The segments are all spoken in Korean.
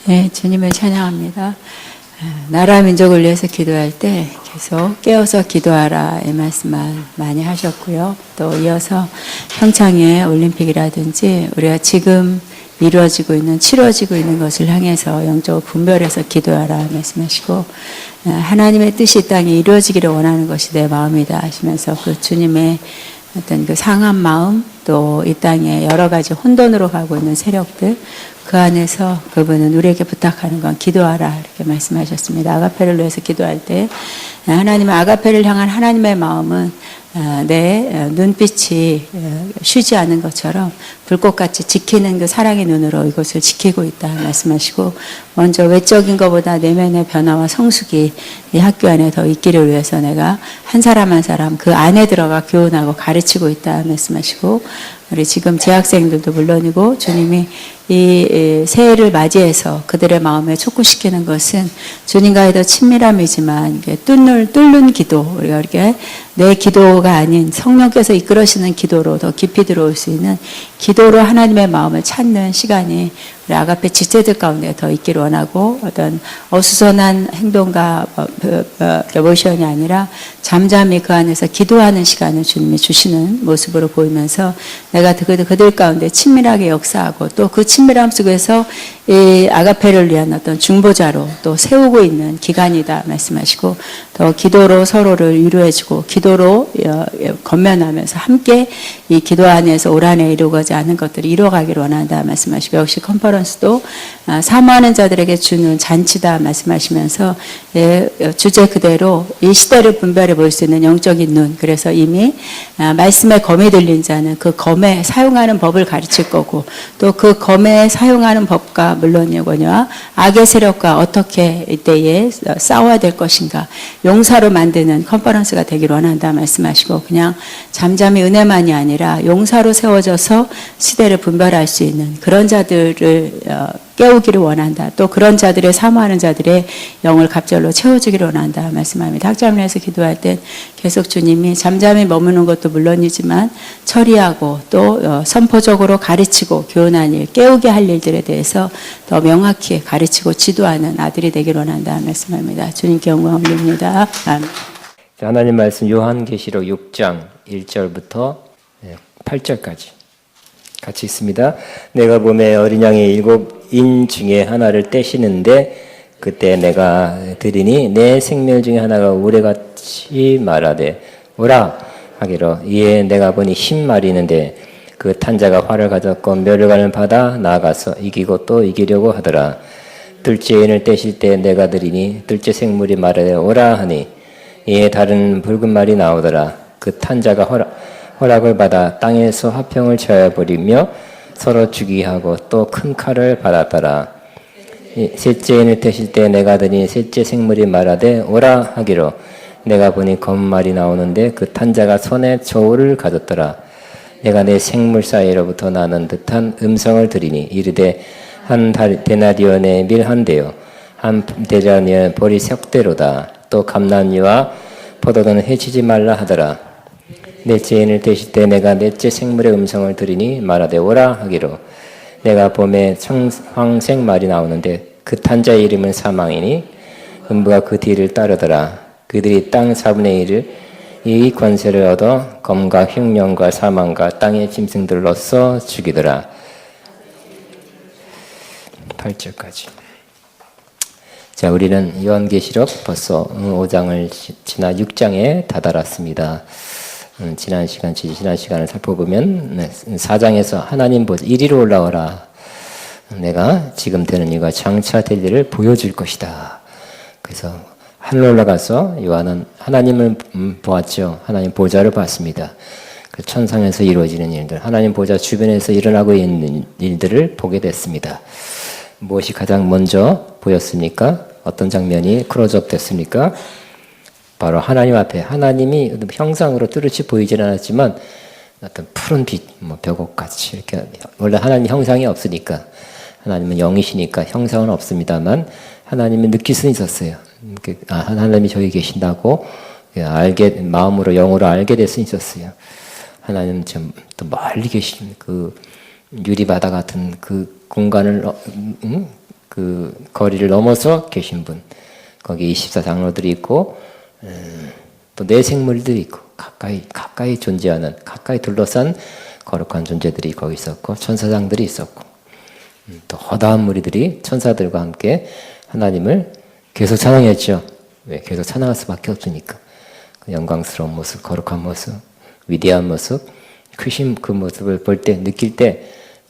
네, 주님을 찬양합니다. 나라 민족을 위해서 기도할 때 계속 깨어서 기도하라 이 말씀만 많이 하셨고요. 또 이어서 평창의 올림픽이라든지 우리가 지금 이루어지고 있는 치러지고 있는 것을 향해서 영적으로 분별해서 기도하라 말씀하시고 하나님의 뜻이 이 땅에 이루어지기를 원하는 것이 내 마음이다 하시면서 그 주님의 어떤 그 상한 마음 또 이 땅에 여러 가지 혼돈으로 가고 있는 세력들 그 안에서 그분은 우리에게 부탁하는 건 기도하라 이렇게 말씀하셨습니다. 아가페를 위해서 기도할 때 하나님의 아가페를 향한 하나님의 마음은 내 눈빛이 쉬지 않는 것처럼 불꽃같이 지키는 그 사랑의 눈으로 이것을 지키고 있다 말씀하시고 먼저 외적인 것보다 내면의 변화와 성숙이 이 학교 안에 더 있기를 위해서 내가 한 사람 한 사람 그 안에 들어가 교훈하고 가르치고 있다 말씀하시고 우리 지금 재학생들도 물론이고 주님이 이 새해를 맞이해서 그들의 마음에 촉구시키는 것은 주님과의 더 친밀함이지만 뚫는 기도 우리가 이렇게 내 기도가 아닌 성령께서 이끌으시는 기도로 더 깊이 들어올 수 있는 기도로 하나님의 마음을 찾는 시간이 우리 아가페 지체들 가운데 더 있기를 원하고 어떤 어수선한 행동과 모션이 아니라 잠잠히 그 안에서 기도하는 시간을 주님이 주시는 모습으로 보이면서 내가 그들 가운데 친밀하게 역사하고 또 그 친밀함 속에서 이 아가페를 위한 어떤 중보자로 또 세우고 있는 기간이다 말씀하시고 더 기도로 서로를 위로해주고 기도로 건면하면서 함께 이 기도 안에서 올 한해 이루어가지 않은 것들을 이루어가기를 원한다 말씀하시고 역시 컨퍼런스도 사모하는 자들에게 주는 잔치다 말씀하시면서 주제 그대로 이 시대를 분별해 볼 수 있는 영적인 눈 그래서 이미 말씀에 검이 들린 자는 그 검에 사용하는 법을 가르칠 거고 또 그 검에 사용하는 법과 물론 이거냐 악의 세력과 어떻게 이때에 싸워야 될 것인가 용사로 만드는 컨퍼런스가 되기를 원한다 말씀하시고 그냥 잠잠히 은혜만이 아니라 용사로 세워져서 시대를 분별할 수 있는 그런 자들을 깨우기를 원한다. 또 그런 자들의 사모하는 자들의 영을 갑절로 채워주기를 원한다 말씀합니다. 학자문에서 기도할 때 계속 주님이 잠잠히 머무는 것도 물론이지만 처리하고 또 선포적으로 가르치고 교훈한 일, 깨우게 할 일들에 대해서 더 명확히 가르치고 지도하는 아들이 되기를 원한다 말씀합니다. 주님께 영광 올립니다. 아멘. 하나님 말씀 요한계시록 6장 1절부터 8절까지 같이 있습니다. 내가 봄에 어린 양의 7인 중에 하나를 떼시는데 그때 내가 들으니 내 생멸 중에 하나가 우레같이 말하되 오라 하기로 이에 내가 보니 10마리 있는데 그 탄자가 활을 가졌고 멸관을 받아 나아가서 이기고 또 이기려고 하더라. 둘째 인을 떼실 때 내가 들으니 둘째 생물이 말하되 오라 하니 이에 다른 붉은 말이 나오더라. 그 탄자가 허락을 받아 땅에서 화평을 쳐버리며 서로 죽이하고 또 큰 칼을 받았더라. 셋째 인을 떼실 때 내가 들으니 셋째 생물이 말하되 오라 하기로 내가 보니 검은 말이 나오는데 그 탄자가 손에 저울을 가졌더라. 내가 내 생물 사이로부터 나는 듯한 음성을 들으니 이르되 한 데나리온의 밀 한 대요 한 데나리온의 보리 석대로다. 또 감람이와 포도는 해치지 말라 하더라. 넷째 인을 떼실 때 내가 넷째 생물의 음성을 들으니 말하되 오라 하기로 내가 봄에 황색 말이 나오는데 그 탄자의 이름은 사망이니 음부가 그 뒤를 따르더라. 그들이 땅 4분의 1을 이 권세를 얻어 검과 흉년과 사망과 땅의 짐승들로써 죽이더라. 8절까지. 자, 우리는 요한계시록 벌써 5장을 지나 6장에 다다랐습니다. 지난 시간을 살펴보면 4장에서 하나님 보좌 이리로 올라오라. 내가 지금 되는 일과 장차 될 일을 보여줄 것이다. 그래서 하늘로 올라가서 요한은 하나님을 보았죠. 하나님 보좌를 봤습니다. 그 천상에서 이루어지는 일들, 하나님 보좌 주변에서 일어나고 있는 일들을 보게 됐습니다. 무엇이 가장 먼저 보였습니까? 어떤 장면이 클로즈업 됐습니까? 바로 하나님 앞에 하나님이 형상으로 뚜렷이 보이지는 않았지만 어떤 푸른 빛, 벽옥같이 이렇게 원래 하나님 형상이 없으니까 하나님은 영이시니까 형상은 없습니다만 하나님은 느낄 수는 있었어요. 하나님이 저기 계신다고 마음으로 영으로 알게 될 수 있었어요. 하나님은 좀 또 멀리 계신 그 유리바다 같은 그 공간을 그 거리를 넘어서 계신 분, 거기 24장로들이 있고 또 내생물들이 있고 가까이 존재하는, 가까이 둘러싼 거룩한 존재들이 거기 있었고 천사장들이 있었고 또 허다한 무리들이 천사들과 함께 하나님을 계속 찬양했죠. 왜? 계속 찬양할 수밖에 없으니까. 그 영광스러운 모습, 거룩한 모습, 위대한 모습, 크신 그 모습을 볼 때, 느낄 때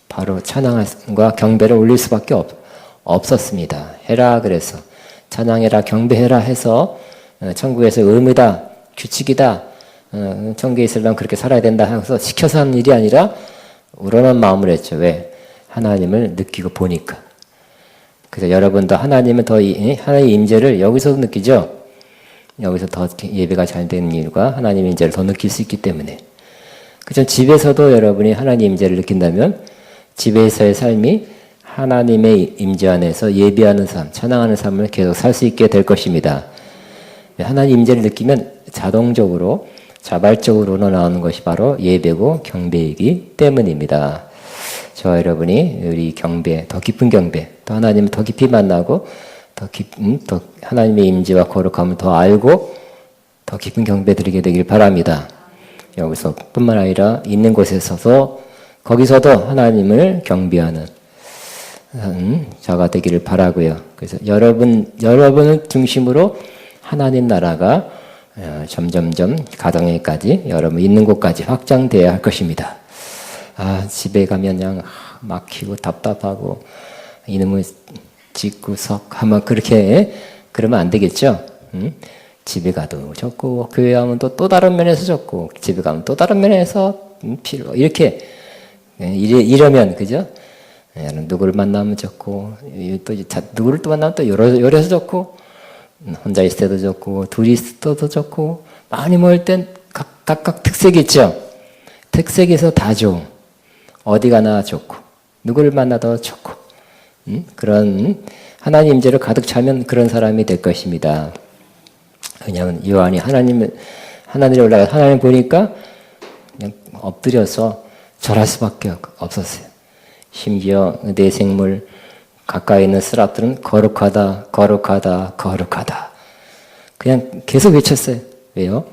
바로 찬양과 경배를 올릴 수밖에 없었습니다. 해라 그래서 찬양해라, 경배해라 해서 천국에서 의무다, 규칙이다, 천국에 있으려면 그렇게 살아야 된다 해서 시켜서 하는 일이 아니라 우러난 마음으로 했죠. 왜? 하나님을 느끼고 보니까. 그래서 여러분도 하나님은 하나님의 임재를 여기서 느끼죠. 여기서 더 예배가 잘 되는 이유가 하나님의 임재를 더 느낄 수 있기 때문에. 그죠? 집에서도 여러분이 하나님의 임재를 느낀다면 집에서의 삶이 하나님의 임재 안에서 예배하는 삶, 찬양하는 삶을 계속 살 수 있게 될 것입니다. 하나님 임재를 느끼면 자동적으로 자발적으로 나오는 것이 바로 예배고 경배이기 때문입니다. 저와 여러분이 우리 경배, 더 깊은 경배, 또 하나님을 더 깊이 만나고 더 하나님의 임재와 거룩함을 더 알고 더 깊은 경배 드리게 되길 바랍니다. 여기서 뿐만 아니라 있는 곳에서도 거기서도 하나님을 경배하는 자가 되기를 바라고요. 그래서 여러분을 중심으로 하나님 나라가 점점점 가정에까지 여러분 있는 곳까지 확장되어야 할 것입니다. 집에 가면 그냥 막히고 답답하고 이놈의 집구석 하면 그렇게 그러면 안 되겠죠. 집에 가도 좋고 교회 가면 또 다른 면에서 좋고 집에 가면 또 다른 면에서 필요 이렇게 이러면 그죠? 누구를 만나면 좋고 또 누구를 또 만나면 또 여러서 좋고 혼자 있을 때도 좋고 둘이 있을 때도 좋고 많이 모일 땐 각각 특색이 있죠. 특색이 있어서 다 좋고 어디 가나 좋고 누구를 만나도 좋고 그런 하나님 임재로 가득 차면 그런 사람이 될 것입니다. 왜냐하면 요한이 하나님에 올라가 하나님 보니까 그냥 엎드려서 절할 수밖에 없었어요. 심지어 내생물 가까이 있는 스랍들은 거룩하다, 거룩하다, 거룩하다. 그냥 계속 외쳤어요. 왜요?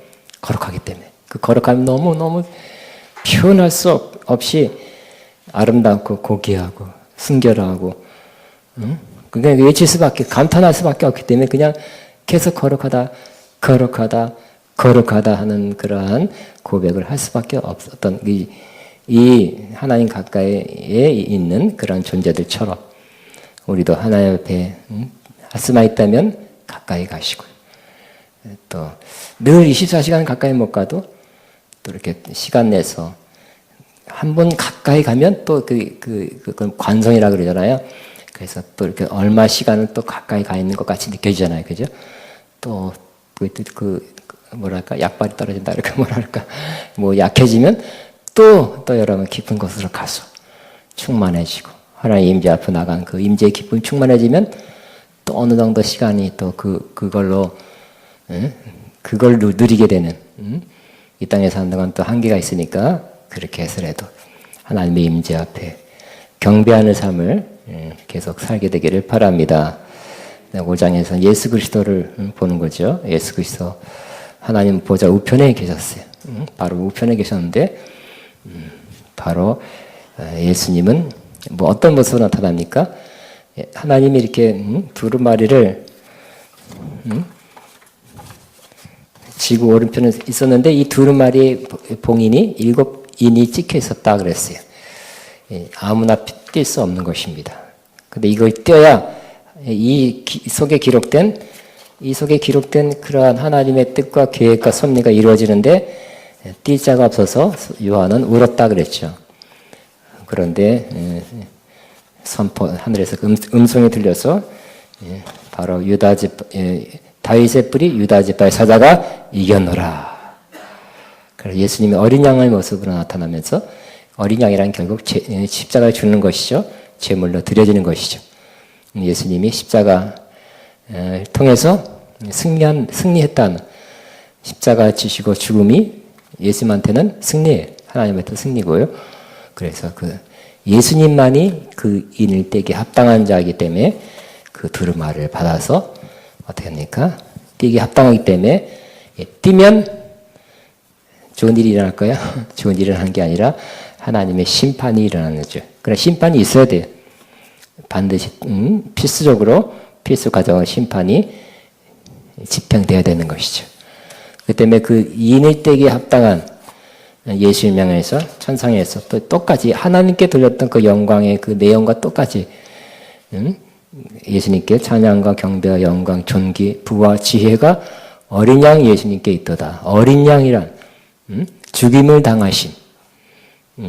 거룩하기 때문에. 그 거룩함이 너무너무 표현할 수 없이 아름답고 고귀하고 순결하고 그냥 외칠 수밖에, 감탄할 수밖에 없기 때문에 그냥 계속 거룩하다, 거룩하다, 거룩하다 하는 그러한 고백을 할 수밖에 없었던 이 하나님 가까이에 있는 그런 존재들처럼 우리도 하나님 앞에 할 수만 있다면 가까이 가시고 또 늘 24시간 가까이 못 가도 또 이렇게 시간 내서 한 번 가까이 가면 또 그건 관성이라 그러잖아요. 그래서 또 이렇게 얼마 시간을 또 가까이 가 있는 것 같이 느껴지잖아요. 그죠? 또 뭐랄까 약발이 떨어진다 이렇게 뭐랄까 뭐 약해지면 또 여러분 깊은 곳으로 가서 충만해지고 하나님 임재 앞에 나간 그 임재의 기쁨이 충만해지면 또 어느 정도 시간이 또 그걸 누리게 되는 이 땅에 사는 동안 또 한계가 있으니까 그렇게 해서라도 하나님의 임재 앞에 경배하는 삶을 계속 살게 되기를 바랍니다. 5장에서 예수 그리스도를 보는 거죠. 예수 그리스도 하나님 보좌 우편에 계셨어요. 바로 우편에 계셨는데 바로 예수님은 뭐 어떤 모습으로 나타납니까? 하나님이 이렇게 두루마리를 지구 오른편에 있었는데 이 두루마리의 봉인이 7인이 찍혀 있었다 그랬어요. 아무나 뛸 수 없는 것입니다. 근데 이걸 떼야 이 속에 기록된 그러한 하나님의 뜻과 계획과 섭리가 이루어지는데 뛸 자가 없어서 요한은 울었다 그랬죠. 그런데 하늘에서 음성이 들려서 바로 다윗의 뿌리 유다 지파의 사자가 이겨노라. 그래서 예수님이 어린 양의 모습으로 나타나면서 어린 양이란 결국 십자가를 주는 것이죠. 제물로 드려지는 것이죠. 예수님이 십자가 통해서 승리했다는 십자가 지시고 죽음이 예수님한테는 승리예요. 하나님한테는 승리고요. 그래서 예수님만이 그 인을 떼기 합당한 자이기 때문에 그 두루마리를 받아서 어떻게 합니까? 뛰기 합당하기 때문에 뛰면 좋은 일이 일어날 거예요. 좋은 일이 일어나는 게 아니라 하나님의 심판이 일어나는 거죠. 그러나 심판이 있어야 돼요. 반드시 필수적으로 필수 과정의 심판이 집행돼야 되는 것이죠. 그 때문에 그 이인을 떼기에 합당한 예수님 향해서 천상에서 또 똑같이 하나님께 돌렸던 그 영광의 그 내용과 똑같이 예수님께 찬양과 경배와 영광, 존귀, 부와 지혜가 어린 양 예수님께 있도다. 어린 양이란 죽임을 당하신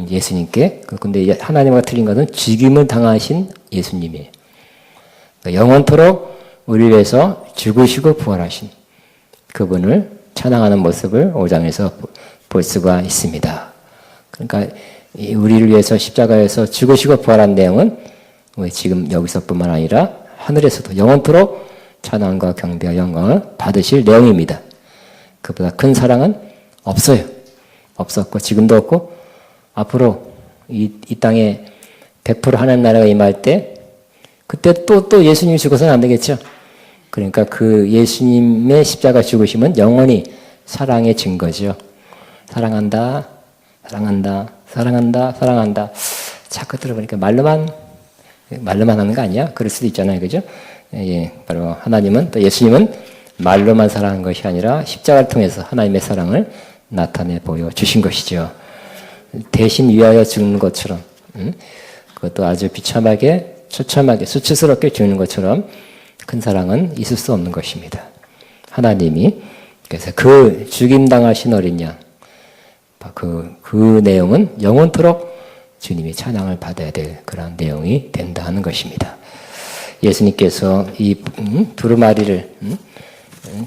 예수님께, 근데 하나님과 틀린 것은 죽임을 당하신 예수님이에요. 그러니까 영원토록 우리를 위해서 죽으시고 부활하신 그분을 찬양하는 모습을 5장에서 볼 수가 있습니다. 그러니까 우리를 위해서 십자가에서 죽으시고 부활한 내용은 지금 여기서뿐만 아니라 하늘에서도 영원토록 찬양과 경배와 영광을 받으실 내용입니다. 그보다 큰 사랑은 없어요. 없었고 지금도 없고 앞으로 이 땅에 100% 하나님 나라가 임할 때 그때 또 예수님이 죽어서는 안 되겠죠. 그러니까 그 예수님의 십자가 죽으심은 영원히 사랑의 증거죠. 사랑한다, 사랑한다, 사랑한다, 사랑한다. 자꾸 들어보니까 말로만 하는 거 아니야? 그럴 수도 있잖아요. 그죠? 예, 바로 하나님은 또 예수님은 말로만 사랑한 것이 아니라 십자가를 통해서 하나님의 사랑을 나타내 보여주신 것이죠. 대신 위하여 죽는 것처럼 그것도 아주 비참하게 처참하게 수치스럽게 죽는 것처럼 큰 사랑은 있을 수 없는 것입니다. 하나님이 그래서 그 죽임당하신 어린 양 그 내용은 영원토록 주님이 찬양을 받아야 될 그런 내용이 된다 하는 것입니다. 예수님께서 이 두루마리를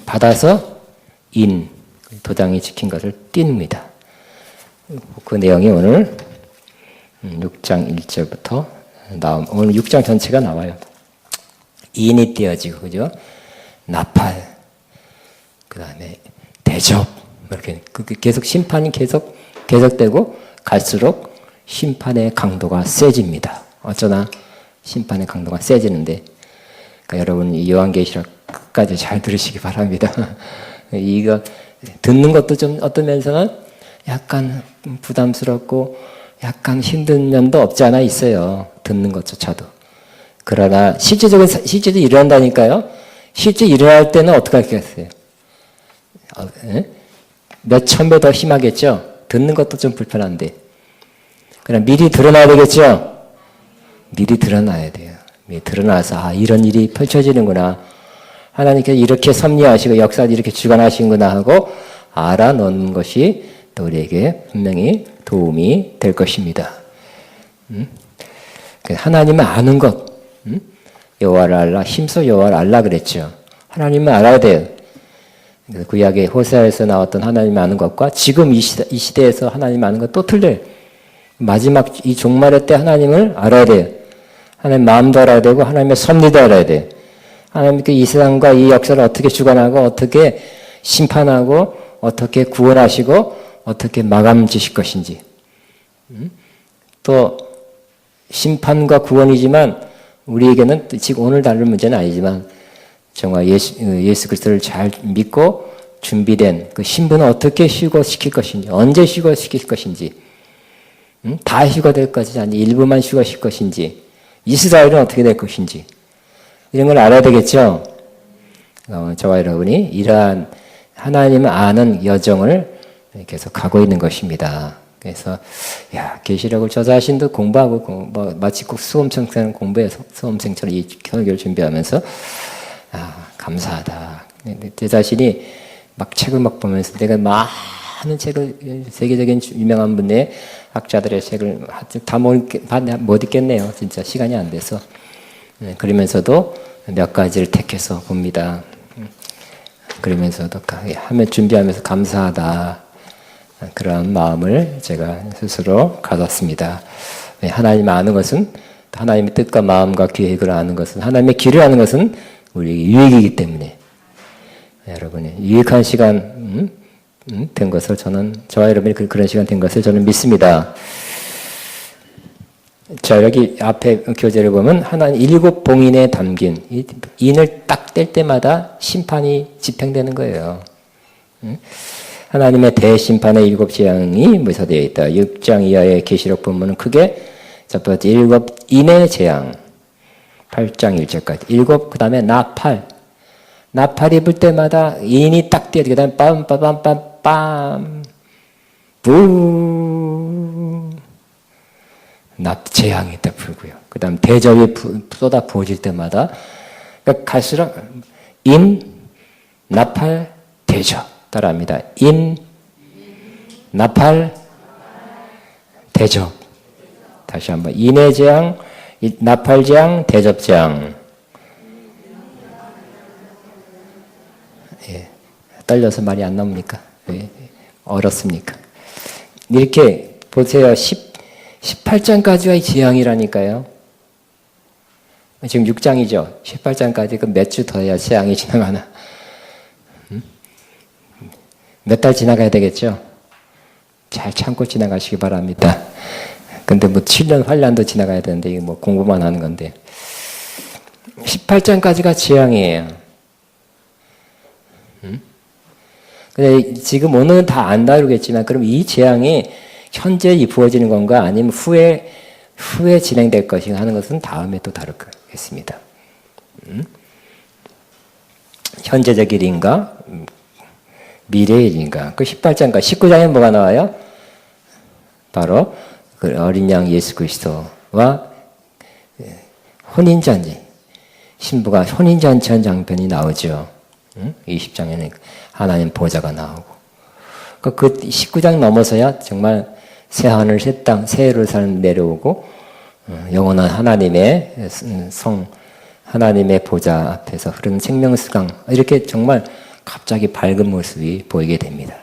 받아서 도장이 찍힌 것을 띱니다. 그 내용이 오늘 6장 1절부터 오늘 6장 전체가 나와요. 인이 떼어지고, 그죠? 나팔, 그 다음에 대접, 이렇게 계속 심판이 계속되고 갈수록 심판의 강도가 세집니다. 어쩌나 심판의 강도가 세지는데, 그러니까 여러분 이 요한계시록 끝까지 잘 들으시기 바랍니다. 이거 듣는 것도 좀 어떤 면에서는 약간 부담스럽고 약간 힘든 면도 없지 않아 있어요. 듣는 것조차도. 그러나 실제로 일어난다니까요. 실제 일어날 때는 어떻게 하겠어요? 몇 천 배 더 심하겠죠? 듣는 것도 좀 불편한데. 그럼 미리 드러나야 되겠죠? 미리 드러나야 돼요. 미리 드러나서 이런 일이 펼쳐지는구나. 하나님께서 이렇게 섭리하시고 역사를 이렇게 주관하시는구나 하고 알아놓는 것이 또 우리에게 분명히 도움이 될 것입니다. 하나님을 아는 것, 여호와를 알라, 힘써 여호와를 알라 그랬죠. 하나님을 알아야 돼요. 구약의 호세아에서 나왔던 하나님을 아는 것과 지금 이 시대에서 하나님을 아는 것 또 틀려요. 마지막 이 종말의 때 하나님을 알아야 돼요. 하나님 마음도 알아야 되고 하나님의 섭리도 알아야 돼요. 하나님께 이 세상과 이 역사를 어떻게 주관하고 어떻게 심판하고 어떻게 구원하시고 어떻게 마감 지실 것인지. 또 심판과 구원이지만 우리에게는 지금 오늘 다룰 문제는 아니지만 정말 예수 그리스도를 잘 믿고 준비된 그 신분을 어떻게 휴거시킬 것인지, 언제 휴거시킬 것인지, 다 휴거될 것인지 아니 일부만 휴거시킬 것인지, 이스라엘은 어떻게 될 것인지 이런 걸 알아야 되겠죠. 저와 여러분이 이러한 하나님을 아는 여정을 계속 가고 있는 것입니다. 그래서 계시록을 저 자신도 공부하고 마치 꼭 수험생처럼 공부해서 수험생처럼 이 설교를 준비하면서 감사하다. 제 자신이 막 책을 막 보면서 내가 많은 책을 세계적인 유명한 분의 학자들의 책을 다 못 읽겠네요. 진짜 시간이 안 돼서. 그러면서도 몇 가지를 택해서 봅니다. 그러면서도 하면 준비하면서 감사하다. 그런 마음을 제가 스스로 가졌습니다. 하나님 아는 것은 하나님의 뜻과 마음과 계획을 아는 것은 하나님의 길을 아는 것은 우리에게 유익이기 때문에 여러분이 유익한 시간 된 것을 저와 여러분이 그런 시간 된 것을 저는 믿습니다. 자, 여기 앞에 교재를 보면 하나님 7 봉인에 담긴 이 인을 딱 뗄 때마다 심판이 집행되는 거예요. 하나님의 대심판의 7 재앙이 묘사되어 있다. 6장 이하의 계시록 본문은 크게 첫 번째 7 인의 재앙, 8장 1절까지 7, 그 다음에 나팔이 불 때마다 인이 딱 뛰어들게, 그 다음에 빰빰빰빰빰 부 재앙이 딱 불고요. 그 다음 대접이 쏟아 부어질 때마다, 그러니까 갈수록 나팔, 대접 따라합니다. 나팔, 대접. 다시 한번 인의 재앙, 나팔 재앙, 대접 재앙. 예, 떨려서 말이 안 나옵니까? 예, 어렵습니까? 이렇게 보세요. 18장까지가 재앙이라니까요. 지금 6장이죠. 18장까지 그 몇 주 더 해야 재앙이 지나가나. 몇 달 지나가야 되겠죠. 잘 참고 지나가시기 바랍니다. 근데 뭐 7년 환란도 지나가야 되는데 이거 뭐 공부만 하는 건데. 18장까지가 재앙이에요. 근데 지금 오늘은 다 안 다루겠지만, 그럼 이 재앙이 현재 부어지는 건가 아니면 후에 진행될 것인가 하는 것은 다음에 또 다루겠습니다. 현재적 일인가 미래의 일인가. 그 18장과 19장에 뭐가 나와요? 바로 그 어린 양 예수 그리스도와 혼인잔치, 신부가 혼인잔치한 장면이 나오죠. 20장에는 하나님 보좌가 나오고, 그 19장 넘어서야 정말 새 하늘 새 땅 새 예루살렘 내려오고 영원한 하나님의 하나님의 보좌 앞에서 흐르는 생명수강, 이렇게 정말 갑자기 밝은 모습이 보이게 됩니다.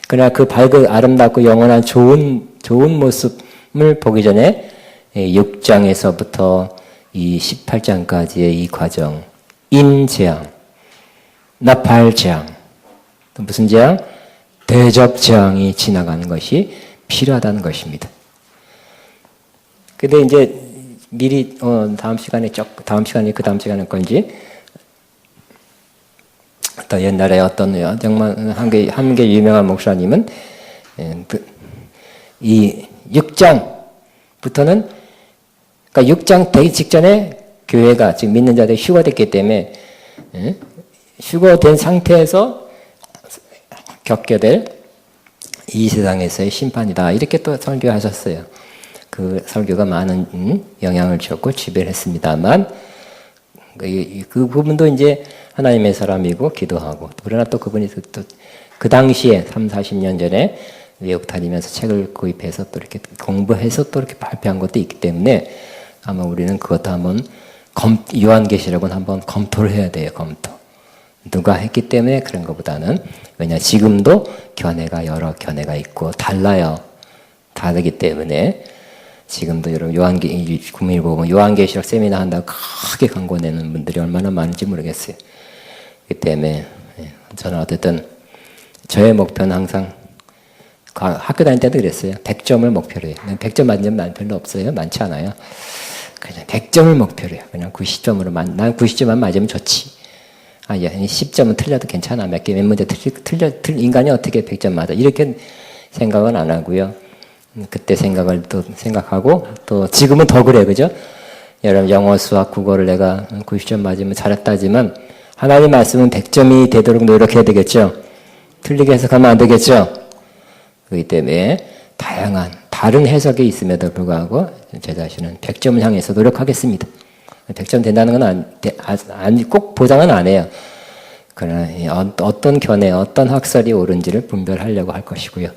그러나 그 밝고 아름답고 영원한 좋은 모습을 보기 전에 6장에서부터 이 18장까지의 이 과정, 인재앙, 나팔재앙, 또 무슨 재앙? 대접재앙이 지나가는 것이 필요하다는 것입니다. 근데 이제 미리 다음 시간에 그 다음 시간에 건지, 또 옛날에 어떤 정말 한개 유명한 목사님은 이 6장부터는, 그러니까 6장 되기 직전에 교회가 지금 믿는 자들이 휴거됐기 때문에 휴거된 상태에서 겪게 될 이 세상에서의 심판이다. 이렇게 또 설교하셨어요. 그 설교가 많은 영향을 줬고 지배를 했습니다만, 그 부분도 이제 하나님의 사람이고 기도하고, 그러나 또 그분이 또 그 당시에 30-40년 전에 외국 다니면서 책을 구입해서 또 이렇게 공부해서 또 이렇게 발표한 것도 있기 때문에 아마 우리는 그것도 한번 요한계시록은 한번 검토를 해야 돼요. 검토. 누가 했기 때문에 그런 것보다는, 왜냐 지금도 여러 견해가 있고 달라요. 다르기 때문에 지금도 여러분 국민이 보면 요한계시록 세미나 한다고 크게 광고 내는 분들이 얼마나 많은지 모르겠어요. 그렇기 때문에 저는 어쨌든 저의 목표는 항상 학교 다닐 때도 그랬어요. 100점을 목표로 해요. 100점 맞는 점 별로 없어요. 많지 않아요. 그냥 100점을 목표로 해요. 그냥 90점으로 난 90점만 맞으면 좋지. 10점은 틀려도 괜찮아. 몇 문제 인간이 어떻게 100점 맞아. 이렇게 생각은 안 하고요. 그때 생각을 또 생각하고, 또 지금은 더 그래, 그죠? 여러분 영어, 수학, 국어를 내가 90점 맞으면 잘했다지만 하나님 말씀은 100점이 되도록 노력해야 되겠죠? 틀리게 해석하면 안 되겠죠? 그렇기 때문에 다른 해석이 있음에도 불구하고 제 자신은 100점을 향해서 노력하겠습니다. 100점 된다는 건 꼭 보장은 안 해요. 그러나 어떤 견해, 어떤 학설이 옳은지를 분별하려고 할 것이고요.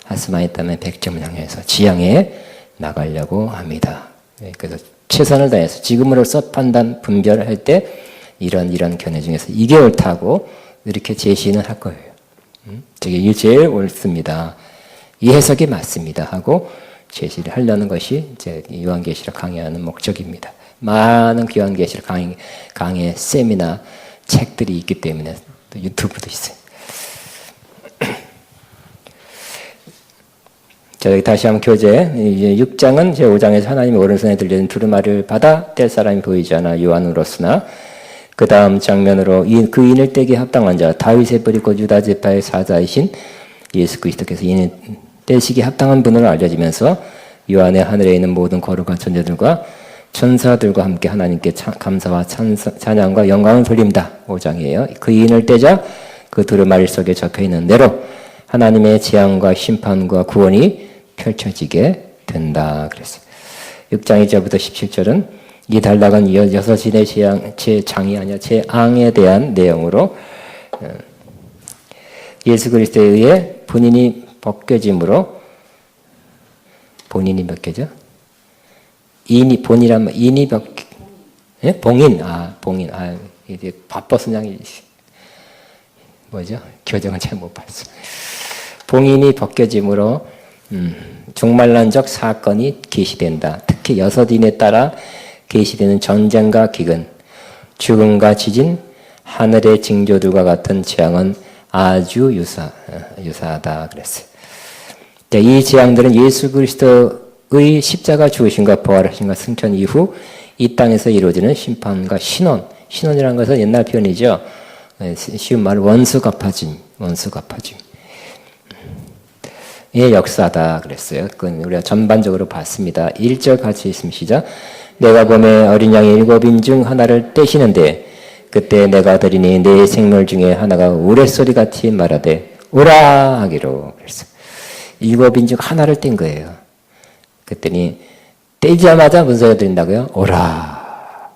할 수만 있다면 100점을 향해서 지향해 나가려고 합니다. 그래서 최선을 다해서 지금으로서 판단, 분별할 때 이런 견해 중에서 이게 옳다고 이렇게 제시는 할 거예요. 이게 제일 옳습니다. 이 해석이 맞습니다 하고 제시를 하려는 것이 이제 요한계시록 강의하는 목적입니다. 많은 요한계시록 강의 세미나 책들이 있기 때문에 또 유튜브도 있어요. 자, 여기 다시 한번 교재. 이제 6장은 제5장에서 하나님의 오른손에 들려진 두루마리를 받아 뗄 사람이 보이지 않아 요한으로서나 그 다음 장면으로 그 인을 떼기에 합당한 자 다윗의 뿌리고 유다 지파의 사자이신 예수 그리스도께서 인을 떼시기에 합당한 분으로 알려지면서 요한의 하늘에 있는 모든 거룩한 존재들과 천사들과 함께 하나님께 감사와 찬양과 영광을 돌립니다. 5장이에요. 그 인을 떼자 그 두루마리 속에 적혀있는 대로 하나님의 재앙과 심판과 구원이 펼쳐지게 된다. 그랬어요. 6장 2절부터 17절은 이 단락은 여섯인의 재앙이 아니라 재앙에 대한 내용으로 예수 그리스도에 의해 본인이 벗겨짐으로 본인이 벗겨져? 인이 본이라면 인이 벗 예? 봉인 이제 바빠서 그냥 뭐죠? 교정을 잘 못 봤어. 봉인이 벗겨짐으로 종말론적 사건이 계시된다. 특히 여섯인에 따라 계시되는 전쟁과 기근, 죽음과 지진, 하늘의 징조들과 같은 재앙은 아주 유사하다 그랬어요. 이 재앙들은 예수 그리스도의 십자가 죽으심과 부활하심과 승천 이후 이 땅에서 이루어지는 심판과 신원이라는 것은 옛날 표현이죠. 쉬운 말 원수 갚아짐. 의 역사다 그랬어요. 그건 우리가 전반적으로 봤습니다. 1절 같이 있으면 시작. 내가 봄에 어린 양의 7인 중 하나를 떼시는데 그때 내가 드리니 내 생물 중에 하나가 우레소리 같이 말하되 오라 하기로 그랬어요. 7인 중 하나를 뗀 거예요. 그랬더니 떼자마자 무슨 소리가 들린다고요? 오라.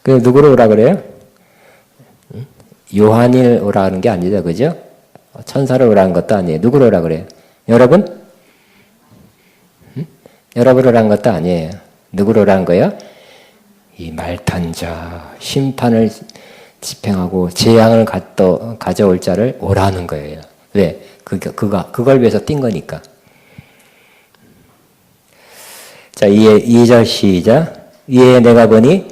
그 누구를 오라 그래요? 요한을 오라 하는 게 아니죠. 그죠? 천사를 오라는 것도 아니에요. 누구를 오라 그래요? 여러분? 여러분을 오라는 것도 아니에요. 누구를 오라는 거예요? 이 말탄 자, 심판을 집행하고 재앙을 가져올 자를 오라는 거예요. 왜? 그걸 위해서 뛴 거니까. 자, 2절 시작. 이에 내가 보니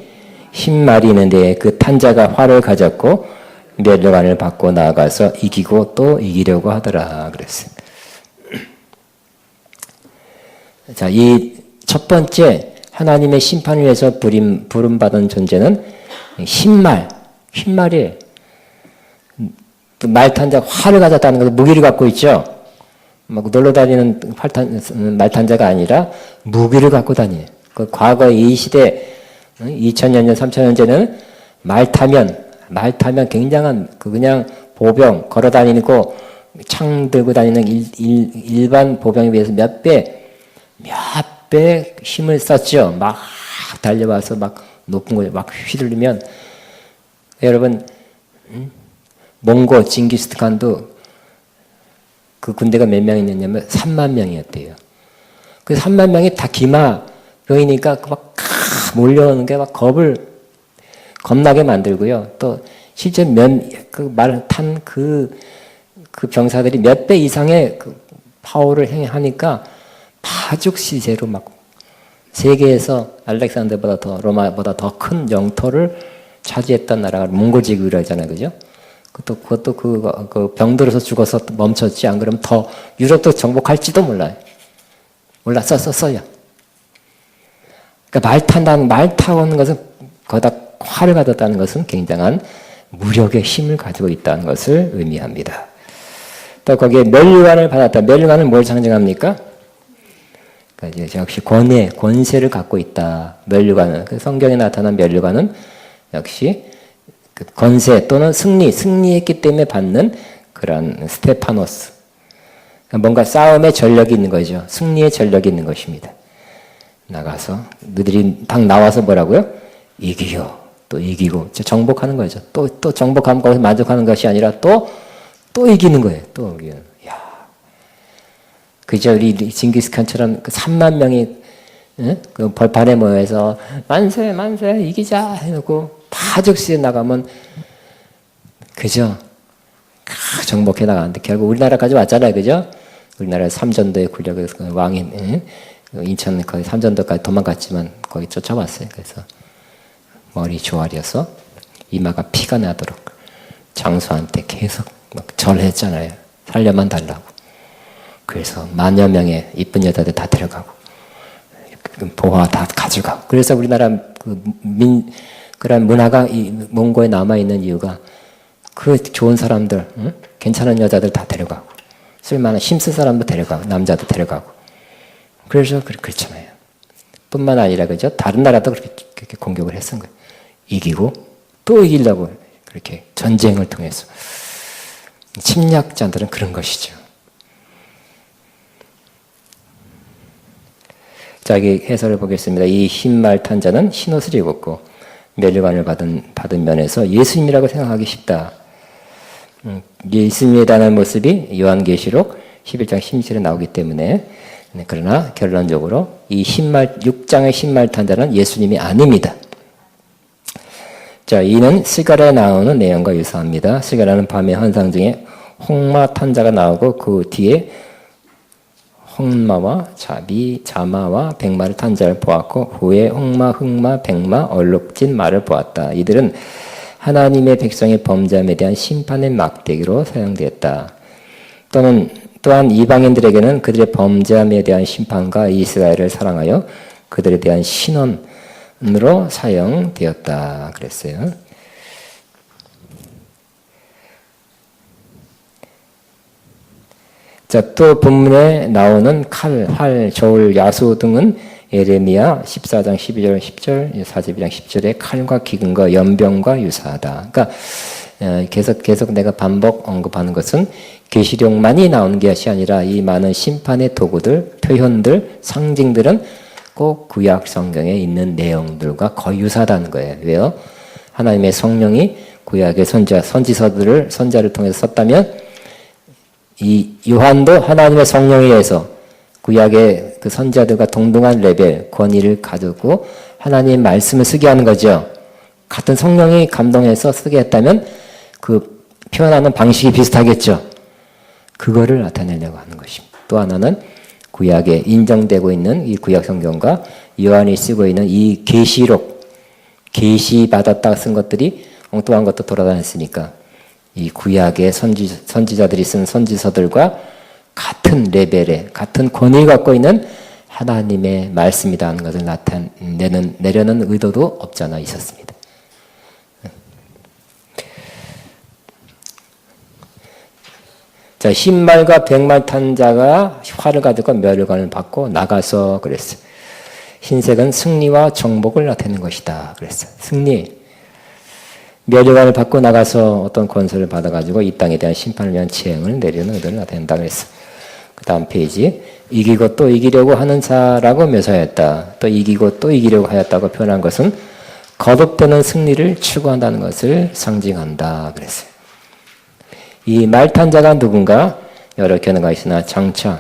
흰 말이 있는데 그 탄자가 활을 가졌고 멸류관을 받고 나아가서 이기고 또 이기려고 하더라 그랬어요. 자, 이 첫 번째 하나님의 심판을 위해서 부름받은 존재는 흰말이에요. 말탄자 활을 가졌다는 것은 무기를 갖고 있죠. 막 놀러 다니는 말탄자가 아니라 무기를 갖고 다녀요. 그 과거 이 시대 2000년 전 3000년 전에는 말 타면 굉장한 그냥 보병 걸어 다니고 창 들고 다니는 일반 보병에 비해서 몇 배 힘을 썼죠. 막 달려와서 막 높은 곳에 막 휘둘리면 여러분 몽고 징기스칸도 그 군대가 몇 명 있느냐면 3만 명이었대요. 그 3만 명이 다 기마병이니까 막 몰려오는 게 막 겁나게 만들고요. 또 실제 그 병사들이 몇 배 이상의 그 파워를 행하니까 파죽 시세로 막 세계에서 알렉산더보다 로마보다 더 큰 영토를 차지했던 나라가 몽골제국이라고 하잖아요, 그죠? 그것도 그 병들어서 죽어서 멈췄지. 안 그러면 더 유럽도 정복할지도 몰라요. 몰랐었어요. 그러니까 말 타고 오는 것은 거기다 활을 가졌다는 것은 굉장한 무력의 힘을 가지고 있다는 것을 의미합니다. 또 거기에 멸류관을 받았다. 멸류관은 뭘 상징합니까? 그러니까 역시 권세를 갖고 있다. 멸류관은 그 성경에 나타난 멸류관은 역시 그 권세 또는 승리했기 때문에 받는 그런 스테파노스. 뭔가 싸움의 전력이 있는 거죠. 승리의 전력이 있는 것입니다. 나가서 너희들이 딱 나와서 뭐라고요? 이기요. 또 이기고 정복하는 거죠. 또 정복하면 거기서 만족하는 것이 아니라 또 이기는 거예요. 또 이기는. 야, 그저 우리 징기스칸처럼 그 3만 명이 그 벌판에 모여서 만세 이기자 해놓고 파죽시에 나가면 그죠? 정복해 나가는데 결국 우리나라까지 왔잖아요, 그죠? 우리나라 삼전도의 군력에서 왕이 인천 거기 삼전도까지 도망갔지만 거기 쫓아왔어요. 그래서 머리 조아려서 이마가 피가 나도록 장수한테 계속 막 절했잖아요. 살려만 달라고. 그래서 만여 명의 이쁜 여자들 다 데려가고 보화 다 가져가고. 그래서 우리나라 그런 문화가 이 몽고에 남아 있는 이유가 그 좋은 사람들, 응? 괜찮은 여자들 다 데려가고, 쓸만한 힘쓸 사람도 데려가고, 남자도 데려가고. 그래서 그렇잖아요. 뿐만 아니라 그죠? 다른 나라도 그렇게 공격을 했은 거예요. 이기고 또 이기려고 그렇게 전쟁을 통해서. 침략자들은 그런 것이죠. 자, 여기 해설을 보겠습니다. 이 흰말 탄 자는 흰옷을 입었고 면류관을 받은 면에서 예수님이라고 생각하기 쉽다. 예수님에 대한 모습이 요한계시록 11장 16절에 나오기 때문에, 그러나 결론적으로 이 6장의 흰말 탄 자는 예수님이 아닙니다. 자, 이는 스가랴에 나오는 내용과 유사합니다. 스가랴는 밤의 환상 중에 홍마 탄 자가 나오고 그 뒤에 홍마와 자마와 백마를 탄 자를 보았고 후에 홍마, 흑마, 백마, 얼룩진 말을 보았다. 이들은 하나님의 백성의 범죄함에 대한 심판의 막대기로 사용되었다. 또한 이방인들에게는 그들의 범죄함에 대한 심판과 이스라엘을 사랑하여 그들에 대한 신원으로 사용되었다. 그랬어요. 자, 또 본문에 나오는 칼, 활, 저울, 야수 등은 예레미야 14장 12절 10절, 42장 10절의 칼과 기근과 연병과 유사하다. 그러니까 계속 내가 반복 언급하는 것은 계시록만이 나오는 것이 아니라 이 많은 심판의 도구들, 표현들, 상징들은 꼭 구약 성경에 있는 내용들과 거의 유사하다는 거예요. 왜요? 하나님의 성령이 구약의 선자를 통해서 썼다면 이 요한도 하나님의 성령에 의해서 구약의 그 선자들과 동등한 레벨, 권위를 가지고 하나님의 말씀을 쓰게 하는 거죠. 같은 성령이 감동해서 쓰게 했다면 그 표현하는 방식이 비슷하겠죠. 그거를 나타내려고 하는 것입니다. 또 하나는 구약에 인정되고 있는 이 구약 성경과 요한이 쓰고 있는 이 계시록, 계시받았다 쓴 것들이 엉뚱한 것도 돌아다녔으니까 이 구약의 선지자들이 쓴 선지서들과 같은 레벨에 같은 권위를 갖고 있는 하나님의 말씀이다 하는 것을 내려는 의도도 없잖아 있었습니다. 자, 흰말과 백말 탄 자가 활을 가지고 멸관을 받고 나가서 그랬어요. 흰색은 승리와 정복을 나타내는 것이다. 그랬어요. 승리. 멸관을 받고 나가서 어떤 권세를 받아가지고 이 땅에 대한 심판을 위한 재앙을 내리는 의도를 나타낸다. 그랬어요. 그 다음 페이지. 이기고 또 이기려고 하는 자라고 묘사했다. 또 이기고 또 이기려고 하였다고 표현한 것은 거듭되는 승리를 추구한다는 것을 상징한다. 그랬어요. 이 말탄 자가 누군가 여러 견해가 있으나 장차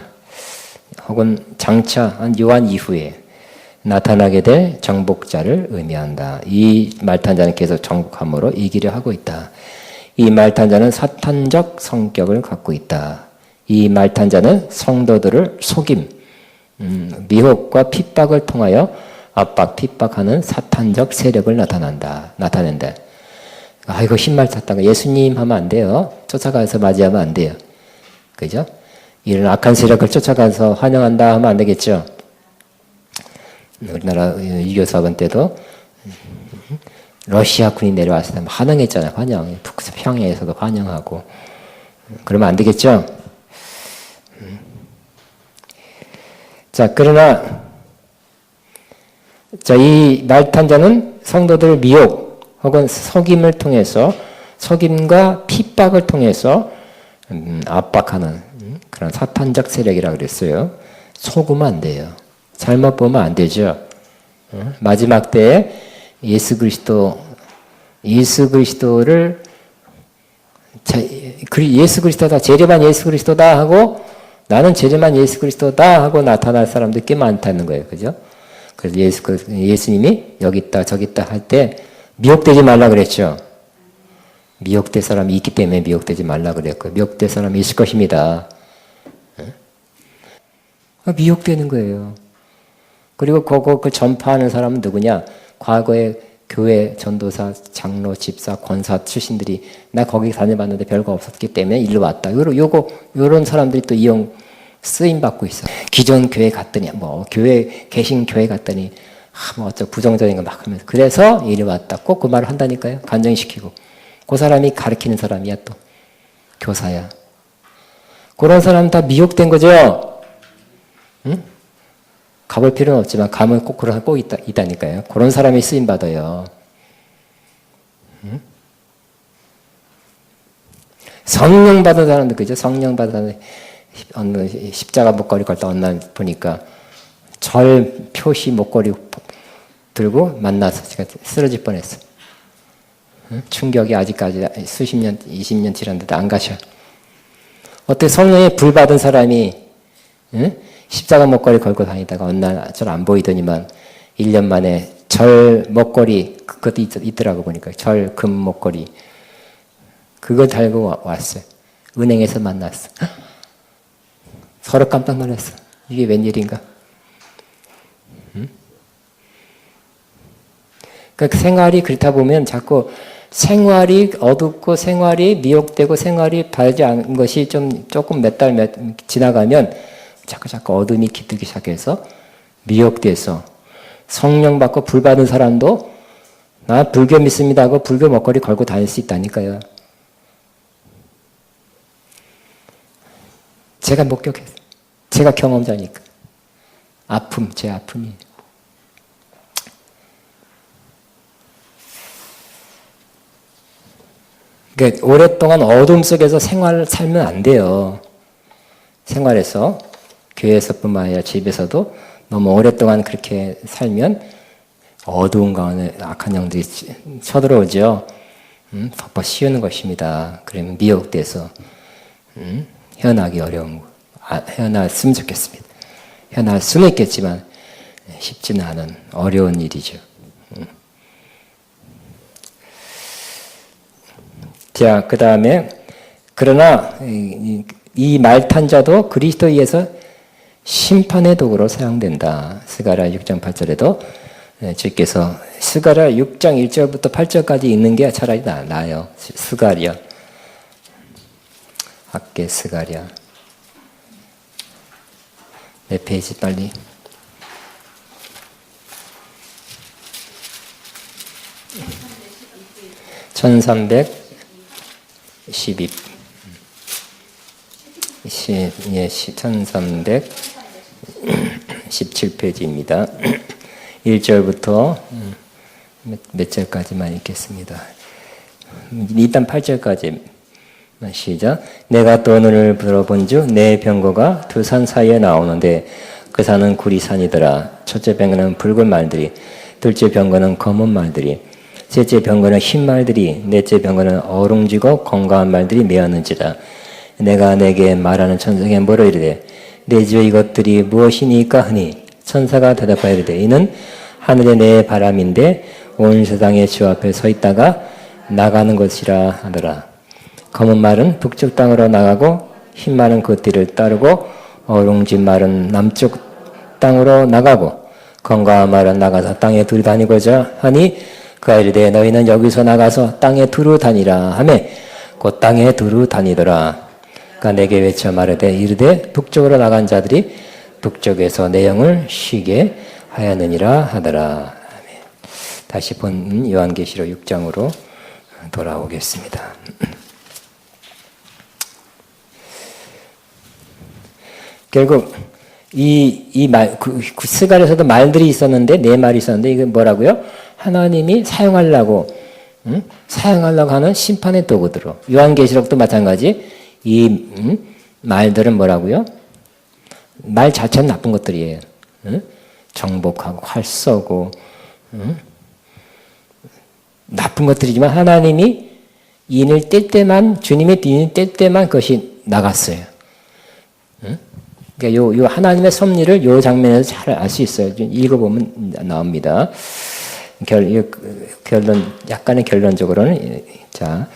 혹은 장차한 요한 이후에 나타나게 될 정복자를 의미한다. 이 말탄 자는 계속 정복함으로 이기려 하고 있다. 이 말탄 자는 사탄적 성격을 갖고 있다. 이 말탄 자는 성도들을 속임, 미혹과 핍박을 통하여 압박, 핍박하는 사탄적 세력을 나타낸다. 아이고 흰말 탔다가 예수님 하면 안 돼요. 쫓아가서 맞이하면 안 돼요. 그죠? 이런 악한 세력을 쫓아가서 환영한다 하면 안 되겠죠. 우리나라 6.25 사건 때도 러시아 군이 내려왔을 때 환영했잖아요. 환영. 북평양에서도 환영하고. 그러면 안 되겠죠. 자, 그러나 자, 이 말탄 자는 성도들을 미혹 혹은 속임을 통해서 속임과 핍박을 통해서 압박하는 그런 사탄적 세력이라고 그랬어요. 속으면 안 돼요. 잘못 보면 안 되죠. 마지막 때에 예수 그리스도를 예수 그리스도다, 재림한 예수 그리스도다 하고 나는 재림한 예수 그리스도다 하고 나타날 사람들이 꽤 많다는 거예요. 그죠? 그래서 예수님이 여기 있다 저기 있다 할 때 미혹되지 말라 그랬죠. 미혹될 사람이 있기 때문에 미혹되지 말라 그랬고 미혹될 사람이 있을 것입니다. 미혹되는 거예요. 그리고 그 전파하는 사람은 누구냐? 과거에 교회 전도사, 장로, 집사, 권사 출신들이 나 거기 다녀봤는데 별거 없었기 때문에 일로 왔다. 요런 사람들이 또 쓰임 받고 있어. 기존 교회 갔더니 뭐 교회 개신 교회 갔더니 뭐 어쩌고 부정적인 거 막 하면서 그래서 이리 왔다. 꼭 그 말을 한다니까요. 간증시키고. 그 사람이 가르치는 사람이야 또. 교사야. 그런 사람 다 미혹된 거죠. 응? 가볼 필요는 없지만 가면 꼭 그런 사람 꼭 있다니까요. 그런 사람이 쓰임 받아요. 응? 성령 받은 사람들 그죠? 성령 받은 사람들 어느 십자가 목걸이 걸 때 어느 날 보니까 절 표시 목걸이 들고 만나서 제가 쓰러질 뻔했어. 응? 충격이 아직까지 수십 년, 20년 지났는데도 안 가셔. 어떻게 성령에 불 받은 사람이 응? 십자가 목걸이 걸고 다니다가 어느 날 절 안 보이더니만 1년 만에 절 목걸이 그것도 있더라고 보니까 절 금 목걸이 그걸 달고 왔어요. 은행에서 만났어. 서로 깜짝 놀랐어. 이게 웬일인가? 응? 그러니까 생활이 그렇다 보면 자꾸 생활이 어둡고 생활이 미혹되고 생활이 바르지 않은 것이 조금 몇 달 지나가면 자꾸 어둠이 깃들기 시작해서 미혹돼서 성령 받고 불 받은 사람도 나 불교 믿습니다 하고 불교 목걸이 걸고 다닐 수 있다니까요. 제가 목격했어요. 제가 경험자니까. 아픔, 제 아픔이에요. 그러니까 오랫동안 어둠 속에서 살면 안 돼요. 생활에서, 교회에서뿐만 아니라 집에서도 너무 오랫동안 그렇게 살면 어두운 가운데 악한 영들이 쳐들어오죠. 덮어 씌우는 것입니다. 그러면 미혹돼서 헤어나기 어려운 거. 헤어났으면 좋겠습니다. 헤어날 수는 있겠지만 쉽지는 않은 어려운 일이죠. 자, 그 다음에 그러나 이 말탄자도 그리스도에 의해서 심판의 도구로 사용된다. 스가랴 6장 8절에도 주께서 스가랴 6장 1절부터 8절까지 읽는 게 차라리 나아요. 스가랴 학계 스가랴 몇 페이지 빨리 1312 1317페이지입니다. 1절부터 몇 절까지만 읽겠습니다. 일단 8절까지 시작. 내가 또 눈을 들어본 주 내 병거가 두 산 사이에 나오는데 그 산은 구리산이더라. 첫째 병거는 붉은 말들이, 둘째 병거는 검은 말들이, 셋째 병거는 흰 말들이, 넷째 병거는 어룽지고 건강한 말들이 메었는지라. 내가 내게 말하는 천사에게 뭐라 이르되 내 집에 이것들이 무엇이니까 하니 천사가 대답하여 이르되 이는 하늘의 내 바람인데 온 세상의 주 앞에 서 있다가 나가는 것이라 하더라. 검은 말은 북쪽 땅으로 나가고 흰 말은 그 뒤를 따르고 어룽지 말은 남쪽 땅으로 나가고 건강한 말은 나가서 땅에 두루 다니고자 하니 그가 이르되 너희는 여기서 나가서 땅에 두루 다니라 하매 곧 땅에 두루 다니더라. 그가 내게 외쳐 말하되 이르되 북쪽으로 나간 자들이 북쪽에서 내 영을 쉬게 하였느니라 하더라. 다시 본 요한계시록 6장으로 돌아오겠습니다. 결국 그 스가랴에서도 말들이 있었는데 네 말이 있었는데 이게 뭐라고요? 하나님이 사용하려고 하는 심판의 도구들로. 요한계시록도 마찬가지. 이 말들은 뭐라고요? 말 자체는 나쁜 것들이에요. 정복하고 활 쏘고 나쁜 것들이지만 하나님이 인을 뗄 때만, 주님의 인을 뗄 때만 그것이 나갔어요. 그러니까 요 하나님의 섭리를 요 장면에서 잘 알 수 있어요. 읽어보면 나옵니다. 약간의 결론적으로는, 자,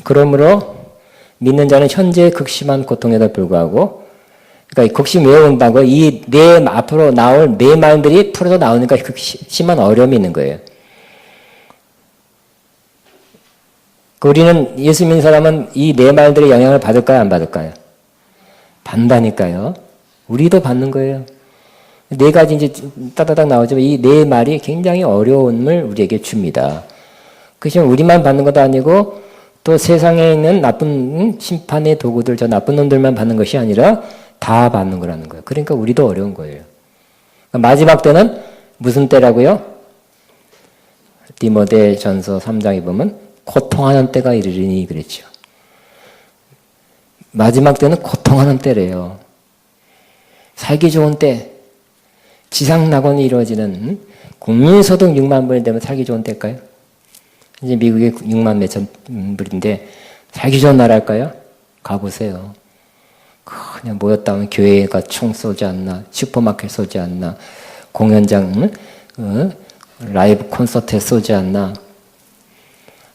그러므로 믿는 자는 현재 극심한 고통에도 불구하고, 그러니까 극심 왜 온다고? 이 내 앞으로 나올 내 말들이 풀어서 나오니까 극심한 어려움이 있는 거예요. 우리는 예수 믿는 사람은 이 내 말들의 영향을 받을까요? 안 받을까요? 반다니까요. 우리도 받는 거예요. 네 가지 이제 따다닥 나오지만 이 네 말이 굉장히 어려움을 우리에게 줍니다. 그렇지만 우리만 받는 것도 아니고 또 세상에 있는 나쁜 심판의 도구들, 저 나쁜 놈들만 받는 것이 아니라 다 받는 거라는 거예요. 그러니까 우리도 어려운 거예요. 마지막 때는 무슨 때라고요? 디모데 전서 3장에 보면 고통하는 때가 이르리니 그랬죠. 마지막 때는 고통하는 때래요. 살기 좋은 때, 지상낙원이 이루어지는 국민소득 6만 불이 되면 살기 좋은 때일까요? 이제 미국이 6만 몇천 불인데 살기 좋은 나라일까요? 가보세요. 그냥 모였다 하면 교회가 총 쏘지 않나, 슈퍼마켓 쏘지 않나, 공연장, 라이브 콘서트에 쏘지 않나.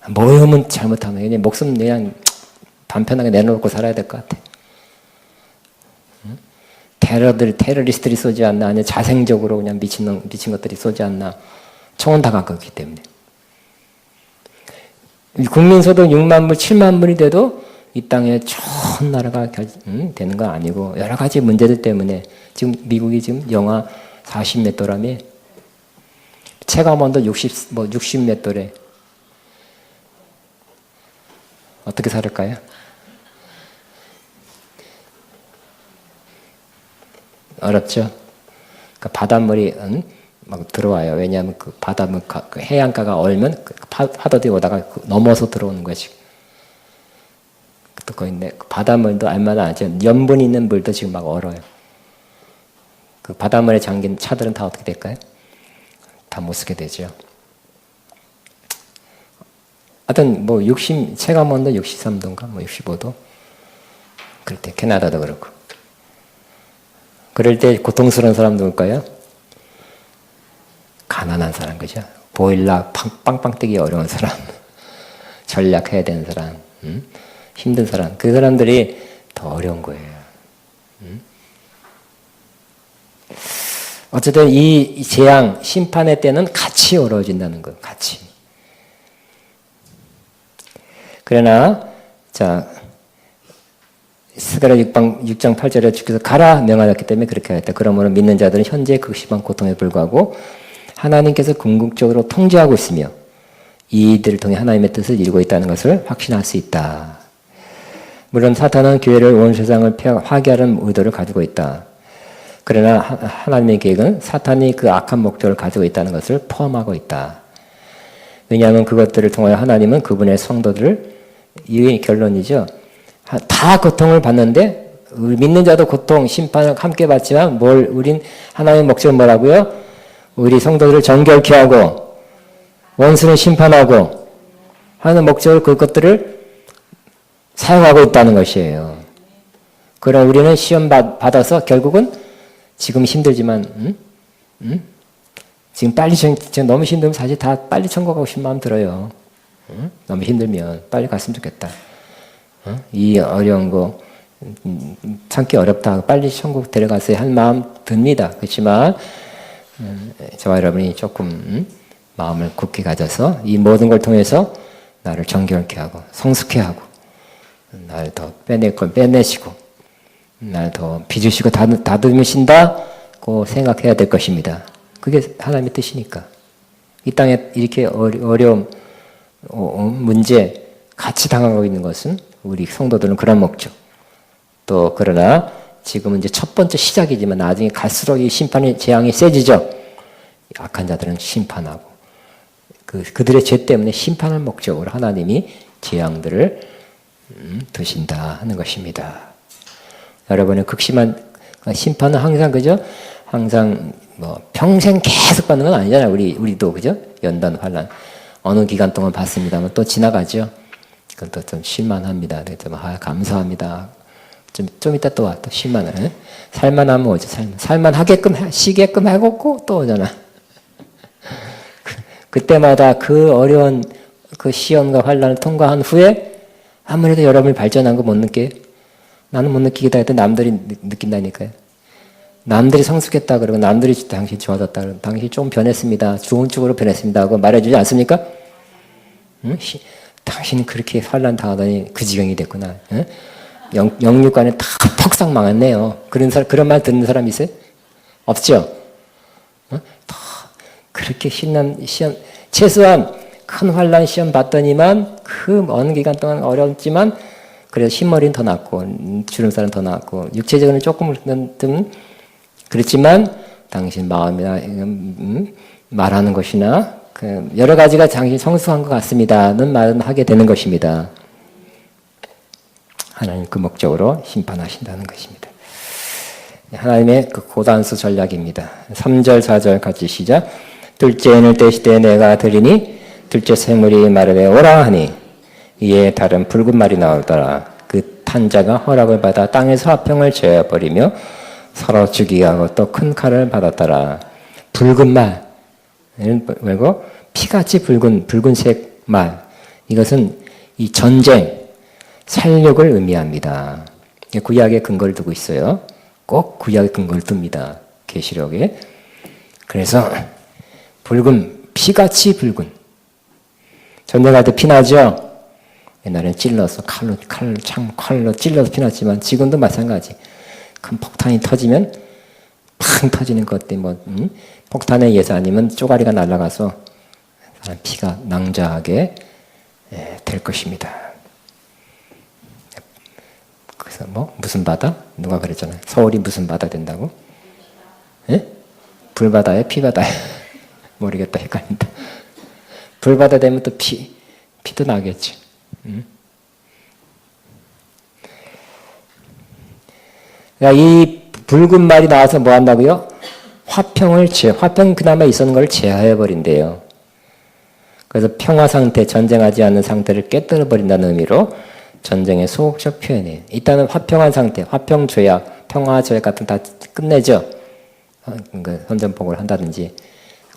모이면 잘못하면 그냥 목숨 그냥 단편하게 내놓고 살아야 될 것 같아. 테러리스트들이 쏘지 않나, 아니면 자생적으로 그냥 미친 것들이 쏘지 않나. 총은 다 가깝기 때문에. 국민소득 6만 불, 7만 불이 돼도 이 땅에 좋은 나라가 되는 건 아니고 여러 가지 문제들 때문에 지금 미국이 지금 영하 40 몇 도라며 체감온도 60 몇 도래. 어떻게 살을까요? 어렵죠. 그러니까 바닷물이 막 들어와요. 왜냐하면 그 바닷물 그 해안가가 얼면 그 파도들이 오다가 넘어서 들어오는 거지. 또 거기 있네. 바닷물도 알마다 않죠. 염분 있는 물도 지금 막 얼어요. 그 바닷물에 잠긴 차들은 다 어떻게 될까요? 다 못 쓰게 되죠. 하여튼 뭐 체감온도 63도인가 뭐 65도. 그럴 때 캐나다도 그렇고. 그럴 때 고통스러운 사람 누굴까요? 가난한 사람, 그죠? 보일러 빵빵 뜨기 어려운 사람, 전략해야 되는 사람, 힘든 사람, 그 사람들이 더 어려운 거예요. 어쨌든 이 재앙, 심판의 때는 같이 어려워진다는 거예요. 같이. 그러나 자 스가랴 6장 8절에 주께서 가라 명하셨기 때문에 그렇게 하였다. 그러므로 믿는 자들은 현재 그 심한 고통에 불구하고 하나님께서 궁극적으로 통제하고 있으며 이들을 통해 하나님의 뜻을 이루고 있다는 것을 확신할 수 있다. 물론 사탄은 교회를 온 세상을 파괴하는 의도를 가지고 있다. 그러나 하나님의 계획은 사탄이 그 악한 목적을 가지고 있다는 것을 포함하고 있다. 왜냐하면 그것들을 통하여 하나님은 그분의 성도들을, 이 결론이죠. 다 고통을 받는데 믿는 자도 고통, 심판을 함께 받지만 우린 하나님의 목적은 뭐라고요? 우리 성도들을 정결케 하고 원수는 심판하고 하는 목적으로 그것들을 사용하고 있다는 것이에요. 그럼 우리는 시험 받아서 결국은 지금 힘들지만 지금 빨리 지금 너무 힘들면 사실 다 빨리 천국 가고 싶은 마음 들어요. 너무 힘들면 빨리 갔으면 좋겠다. 이 어려운 거 참기 어렵다. 빨리 천국 데려가세요 할 마음 듭니다. 그렇지만 저와 여러분이 조금 마음을 굳게 가져서 이 모든 걸 통해서 나를 정결케 하고 성숙케 하고 나를 더 빼낼 걸 빼내시고 나를 더 빚으시고 다듬으신다고 생각해야 될 것입니다. 그게 하나님의 뜻이니까. 이 땅에 이렇게 어려움, 문제 같이 당하고 있는 것은 우리 성도들은 그런 목적. 또 그러나 지금은 이제 첫 번째 시작이지만 나중에 갈수록 이 심판의 재앙이 세지죠. 악한 자들은 심판하고 그들의 죄 때문에 심판을 목적으로 하나님이 재앙들을 두신다 하는 것입니다. 여러분의 극심한 심판은 항상 그죠? 항상 뭐 평생 계속 받는 건 아니잖아요. 우리도 그죠? 연단 환란 어느 기간 동안 받습니다만 또 지나가죠. 그건 또 좀 실만합니다. 좀 감사합니다. 좀 이따 또 와. 또 실만해. 살만하면 오죠. 살만하게끔 쉬게끔 해놓고 또 오잖아. 그때마다 그 어려운 그 시험과 환란을 통과한 후에 아무래도 여러분이 발전한 거 못 느껴요? 나는 못 느끼겠다 했더니 남들이 느낀다니까요. 남들이 성숙했다 그러고 남들이 당신 좋아졌다 그러고 당신이 좀 변했습니다. 좋은 쪽으로 변했습니다 하고 말해주지 않습니까? 응? 당신은 그렇게 환란 당하더니 그 지경이 됐구나. 응? 영육간에 다 퍽상 망했네요. 그런 말 듣는 사람 있어요? 없죠? 다 그렇게 신난 시험, 최소한 큰 환란 시험 봤더니만 그 어느 기간 동안 어렵지만 그래서 흰머리는 더 낫고 주름살은 더 낫고 육체적으로는 조금 그렇지만 당신 마음이나 말하는 것이나 여러 가지가 당신이 성숙한 것 같습니다는 말은 하게 되는 것입니다. 하나님 그 목적으로 심판하신다는 것입니다. 하나님의 그 고단수 전략입니다. 3절 4절 같이 시작. 둘째 인을 떼시되 내가 드리니 둘째 생물이 말하되 오라 하니 이에 다른 붉은 말이 나오더라. 그 탄자가 허락을 받아 땅에서 화평을 제어버리며 서로 죽이게 하고 또 큰 칼을 받았더라. 붉은 말, 왜고 피같이 붉은색 말. 이것은 이 전쟁, 살육을 의미합니다. 구약에 근거를 두고 있어요. 꼭 구약에 근거를 둡니다. 계시록에. 그래서 피같이 붉은. 전쟁할 때 피나죠? 옛날엔 찔러서 칼로 찔러서 피났지만 지금도 마찬가지. 큰 폭탄이 터지면 팡 터지는 것 때문에 폭탄에 의해서 아니면 쪼가리가 날아가서 피가 낭자하게 될 것입니다. 그래서 무슨 바다? 누가 그랬잖아요. 서울이 무슨 바다 된다고? 예? 불바다에 피바다에 모르겠다 헷갈린다. 불바다 되면 또 피도 나겠지. 그러니까 이 붉은 말이 나와서 뭐 한다고요? 화평 그나마 있었는 걸 제하해 버린대요. 그래서 평화 상태, 전쟁하지 않는 상태를 깨뜨려 버린다는 의미로 전쟁의 소극적 표현이에요. 일단은 화평한 상태, 화평조약, 평화조약 같은 다 끝내죠. 선전포고를 한다든지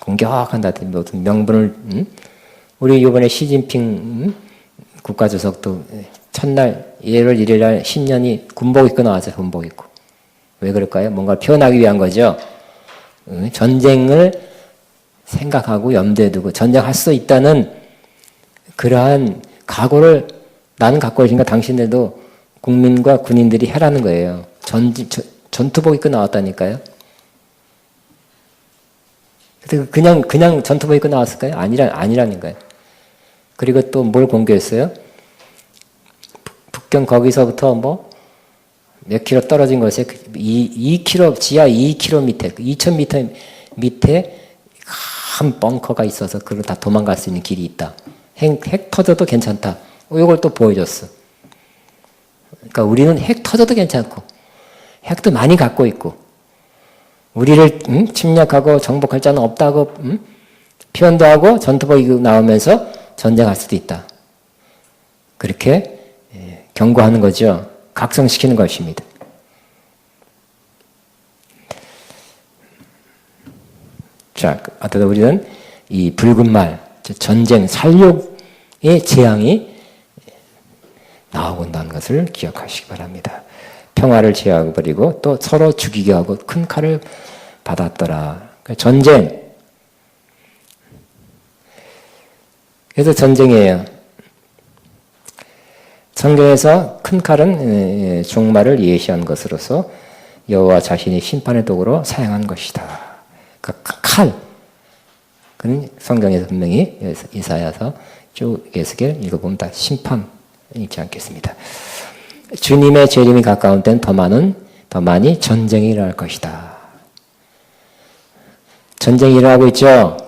공격한다든지 무슨 명분을 우리 이번에 시진핑 국가주석도 첫날 1월 1일 날 신년이 군복 입고 나왔어요. 군복 입고. 왜 그럴까요? 뭔가 표현하기 위한 거죠. 전쟁을 생각하고 염두에 두고 전쟁할 수 있다는 그러한 각오를 나는 갖고 있으니까 당신들도 국민과 군인들이 해라는 거예요. 전투복 입고 나왔다니까요. 그냥 전투복 입고 나왔을까요? 아니라는 거예요. 그리고 또 뭘 공개했어요? 북경 거기서부터 몇 킬로 떨어진 곳에 2킬로, 지하 2킬로 밑에, 2000m 밑에 큰 벙커가 있어서 그걸 다 도망갈 수 있는 길이 있다. 핵 터져도 괜찮다. 이걸 또 보여줬어. 그러니까 우리는 핵 터져도 괜찮고, 핵도 많이 갖고 있고, 우리를 침략하고 정복할 자는 없다고 표현도 하고 전투복이 나오면서 전쟁할 수도 있다. 그렇게 경고하는 거죠. 각성시키는 것입니다. 자, 어떠다 우리는 이 붉은 말, 전쟁, 살육의 재앙이 나오고 있다는 것을 기억하시기 바랍니다. 평화를 제어해버리고 또 서로 죽이게 하고 큰 칼을 받았더라. 전쟁. 그래서 전쟁이에요. 성경에서 큰 칼은 종말을 예시한 것으로서 여호와 자신이 심판의 도구로 사용한 것이다. 그 칼. 그는 성경에서 분명히 이사야서 쭉 에스겔 읽어보면 다 심판 읽지 않겠습니다. 주님의 재림이 가까운 때는 더 많이 전쟁이 일어날 것이다. 전쟁이 일어나고 있죠.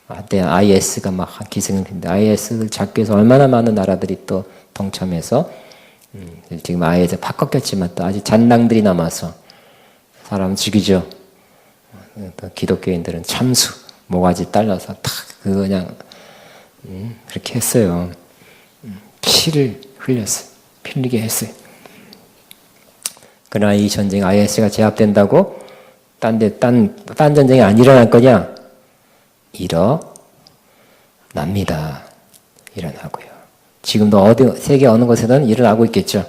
한때 IS가 막 기승을 했는데 IS를 잡기 위해서 얼마나 많은 나라들이 또 동참해서 지금 IS 바꿨겠지만 또 아직 잔당들이 남아서 사람 죽이죠. 또 기독교인들은 참수 모가지 잘라서 탁 그거 그냥 그렇게 했어요. 피를 흘렸어요. 피 흘리게 했어요. 그러나 이 전쟁 IS가 제압된다고 딴 전쟁이 안 일어날 거냐? 일어납니다. 일어나고요. 지금도 세계 어느 곳에든 일어나고 있겠죠.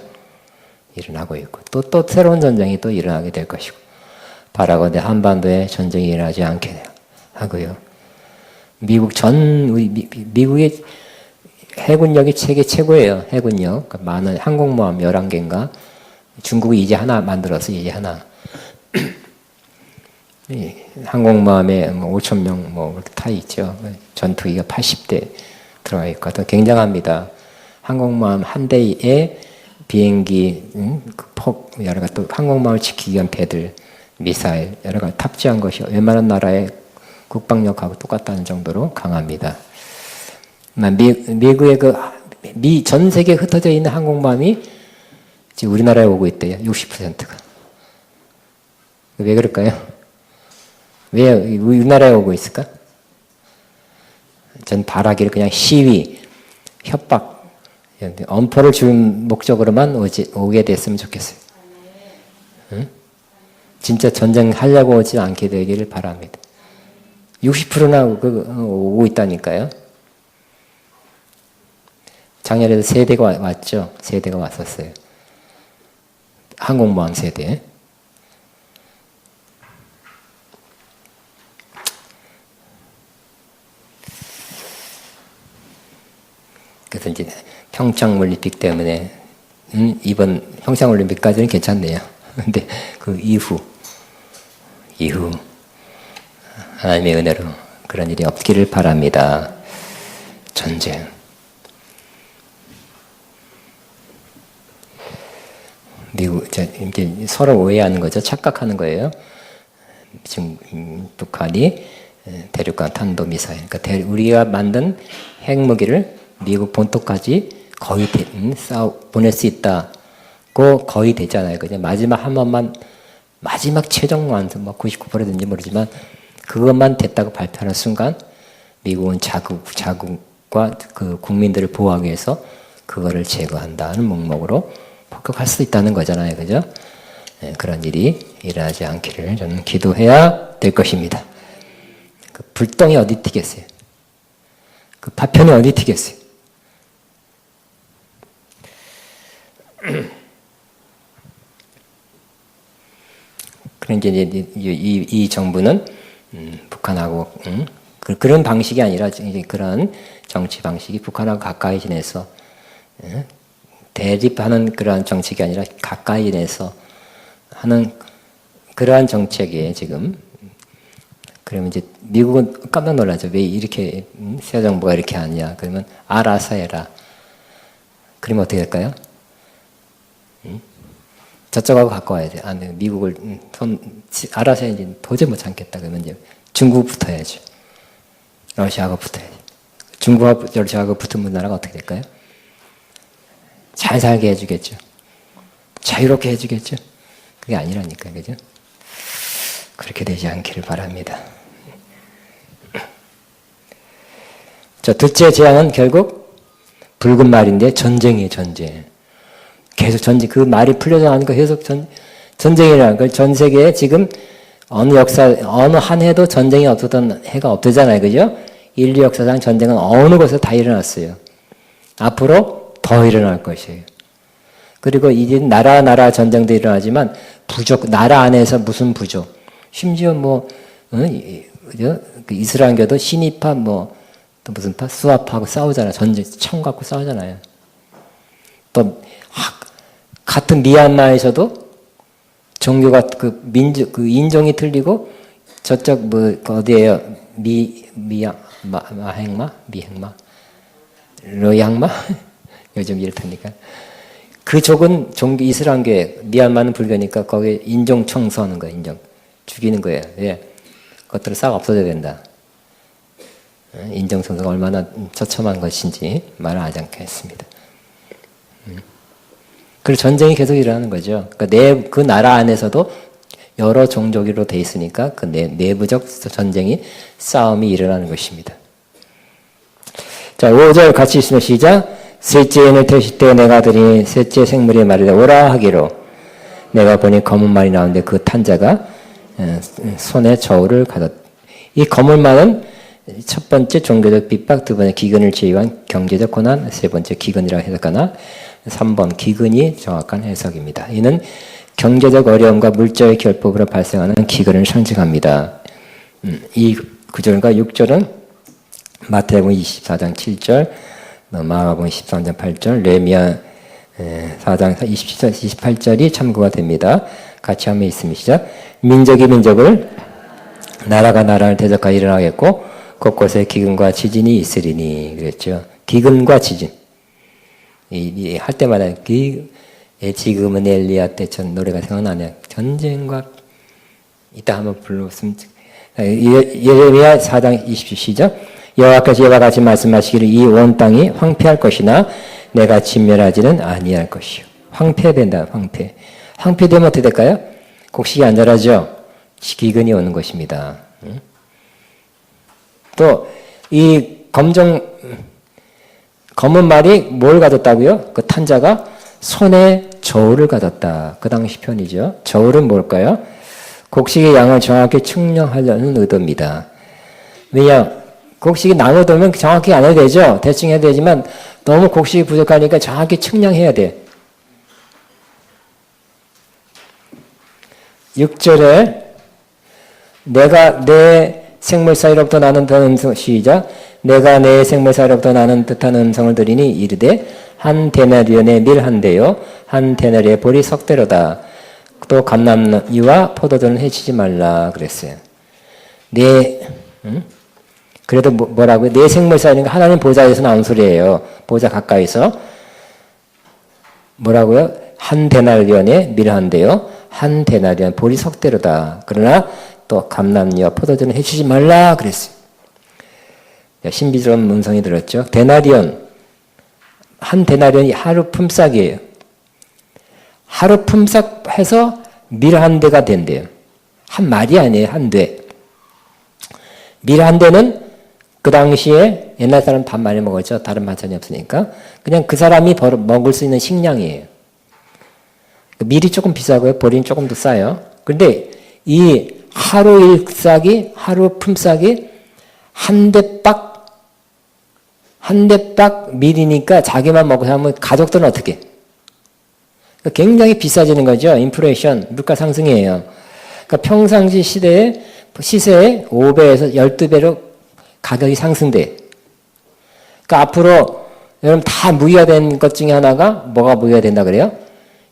일어나고 있고 또 새로운 전쟁이 또 일어나게 될 것이고 바라건대 한반도에 전쟁이 일어나지 않게 하고요. 미국의 해군력이 세계 최고예요. 해군력. 그러니까 많은 항공모함 11개인가. 중국이 이제 하나 만들어서 이제 하나. 이 항공모함에 5,000명 뭐 이렇게 타 있죠. 전투기가 80대 들어가 있거든. 굉장합니다. 항공모함 한 대에 비행기, 그폭 여러 가지 또 항공모함을 지키기 위한 배들, 미사일 여러 가지 탑재한 것이 웬만한 나라의 국방력하고 똑같다는 정도로 강합니다. 미국의 전 세계에 흩어져 있는 항공모함이 지금 우리나라에 오고 있대요. 60%가. 왜 그럴까요? 왜 우리나라에 오고 있을까? 전 바라기를 그냥 시위, 협박, 엄포를 준 목적으로만 오게 됐으면 좋겠어요. 응? 진짜 전쟁하려고 오지 않게 되기를 바랍니다. 60%나 오고 있다니까요. 작년에도 세대가 왔죠. 세대가 왔었어요. 항공모함 세대. 그래서 이제 평창올림픽 때문에 이번 평창올림픽까지는 괜찮네요. 근데 그 이후 하나님의 은혜로 그런 일이 없기를 바랍니다. 전쟁. 미국 이제 서로 오해하는 거죠. 착각하는 거예요. 지금 북한이 대륙간 탄도미사일, 그러니까 우리가 만든 핵무기를 미국 본토까지 거의 보낼 수 있다고 거의 되잖아요. 그냥 마지막 한 번만 마지막 최종 완성, 뭐 99%든지 모르지만 그것만 됐다고 발표하는 순간 미국은 자국과 그 국민들을 보호하기 위해서 그거를 제거한다는 목록으로 폭격할 수 있다는 거잖아요. 그죠? 네, 그런 일이 일어나지 않기를 저는 기도해야 될 것입니다. 그 불똥이 어디 튀겠어요? 그 파편이 어디 튀겠어요? 그런데 이제 이 정부는 북한하고 그런 방식이 아니라 이제 그런 정치 방식이 북한하고 가까이 지내서 대립하는 그러한 정책이 아니라 가까이 지내서 하는 그러한 정책이에요 지금. 그러면 이제 미국은 깜짝 놀라죠. 왜 이렇게 새 정부가 이렇게 하냐? 그러면 알아서 해라. 그러면 어떻게 될까요? 저쪽하고 가까워야 돼. 미국을 알아서 해야지 도저히 못 참겠다. 그러면 이제 중국 붙어야죠. 러시아하고 붙어야지. 중국하고 러시아하고 붙으면 나라가 어떻게 될까요? 잘 살게 해주겠죠. 자유롭게 해주겠죠. 그게 아니라니까, 그죠? 그렇게 되지 않기를 바랍니다. 자, 둘째 재앙은 결국 붉은 말인데 전쟁이에요, 전쟁. 계속 전쟁, 그 말이 풀려져 나니까 계속 전쟁이라는 걸 전 세계에 지금 어느 한 해도 전쟁이 없었던 해가 없잖아요, 그죠? 인류 역사상 전쟁은 어느 곳에서 다 일어났어요. 앞으로 더 일어날 것이에요. 그리고 이제 나라 전쟁도 일어나지만 나라 안에서 무슨 부족, 심지어 그 이슬람교도 신이파 또 무슨 파 수아파하고 싸우잖아요. 전쟁 총 갖고 싸우잖아요. 또 같은 미얀마에서도 종교가 그 인종이 틀리고 저쪽 어디에요? 미행마 로양마 요즘 이렇다니까. 그 쪽은 종교 이슬람교에 미얀마는 불교니까 거기에 인종 청소하는 거예요. 인종 죽이는 거예요. 예. 그것들을 싹 없어져야 된다. 인종 청소가 얼마나 처참한 것인지 말을 하지 않겠습니다. 그리고 전쟁이 계속 일어나는 거죠. 그러니까 그 나라 안에서도 여러 종족으로 돼 있으니까 그 내부적 전쟁이 싸움이 일어나는 것입니다. 자, 5절 같이 있으면 시작. 셋째 인을 태우실 때 내가 들으니 셋째 생물이 말이라 오라 하기로 내가 보니 검은 말이 나오는데 그 탄자가 손에 저울을 가졌. 이 검은 말은 첫 번째 종교적 핍박, 두 번째 기근을 제외한 경제적 고난, 세 번째 기근이라고 해석하나 3번 기근이 정확한 해석입니다. 이는 경제적 어려움과 물자의 결핍으로 발생하는 기근을 상징합니다. 이 9절과 6절은 마태복음 24장 7절, 마가복음 13장 8절, 레미야 4장 28절이 참고가 됩니다. 같이 한번 있으면 시작. 민족이 민족을, 나라가 나라를 대적하여 일어나겠고 곳곳에 기근과 지진이 있으리니 그랬죠. 기근과 지진. 할 때마다 지금은 엘리야 때처럼 노래가 생각나네요. 전쟁과 이따 한번 불렀으면. 예레미야 4장 20절 시작. 여호와께서 이와 같이 말씀하시기를 이 온 땅이 황폐할 것이나 내가 진멸하지는 아니할 것이요. 황폐된다. 황폐되면 어떻게 될까요? 곡식이 안 자라죠. 기근이 오는 것입니다. 또 이 검은 말이 뭘 가졌다고요? 그 탄자가 손에 저울을 가졌다. 그 당시 편이죠. 저울은 뭘까요? 곡식의 양을 정확히 측량하려는 의도입니다. 왜냐? 곡식이 나눠두면 정확히 안 해도 되죠. 대충 해도 되지만 너무 곡식이 부족하니까 정확히 측량해야 돼. 6절에 내가 내 생물 사이로부터 나는 듯한 음성, 시작. 내가 내 생물 사이로부터 나는 듯한 음성을 들으니 이르되 한 데나리온의 밀 한 대요 한 데나리의 보리 석 대로다. 또 감람이와 포도주는 해치지 말라 그랬어요. 그래도 뭐라고요? 내 생물 사이니까 하나님 보좌에서 나온 소리예요. 보좌 가까이서 뭐라고요? 한 데나리온의 밀 한 대요 한 데나리온 보리 석 대로다. 그러나 또 감람이와 포도주는 해치지 말라 그랬어요. 신비스러운 음성이 들었죠. 데나리온, 한 데나리온이 하루 품삯이에요. 하루 품삯해서 밀 한 대가 된대요. 한 마리 아니에요. 한 대. 밀 한 대는 그 당시에 옛날 사람 밥 많이 먹었죠. 다른 반찬이 없으니까. 그냥 그 사람이 먹을 수 있는 식량이에요. 밀이 조금 비싸고요. 보리는 조금 더 싸요. 그런데 이 하루 일삭이, 하루 품삯이 한 대박 밀이니까 자기만 먹고 살면 가족들은 어떻게? 그러니까 굉장히 비싸지는 거죠. 인플레이션, 물가 상승이에요. 그러니까 평상시 시세의 5배에서 12배로 가격이 상승돼. 그러니까 앞으로 여러분 다 무기가 된 것 중에 하나가 뭐가 무기가 된다 그래요?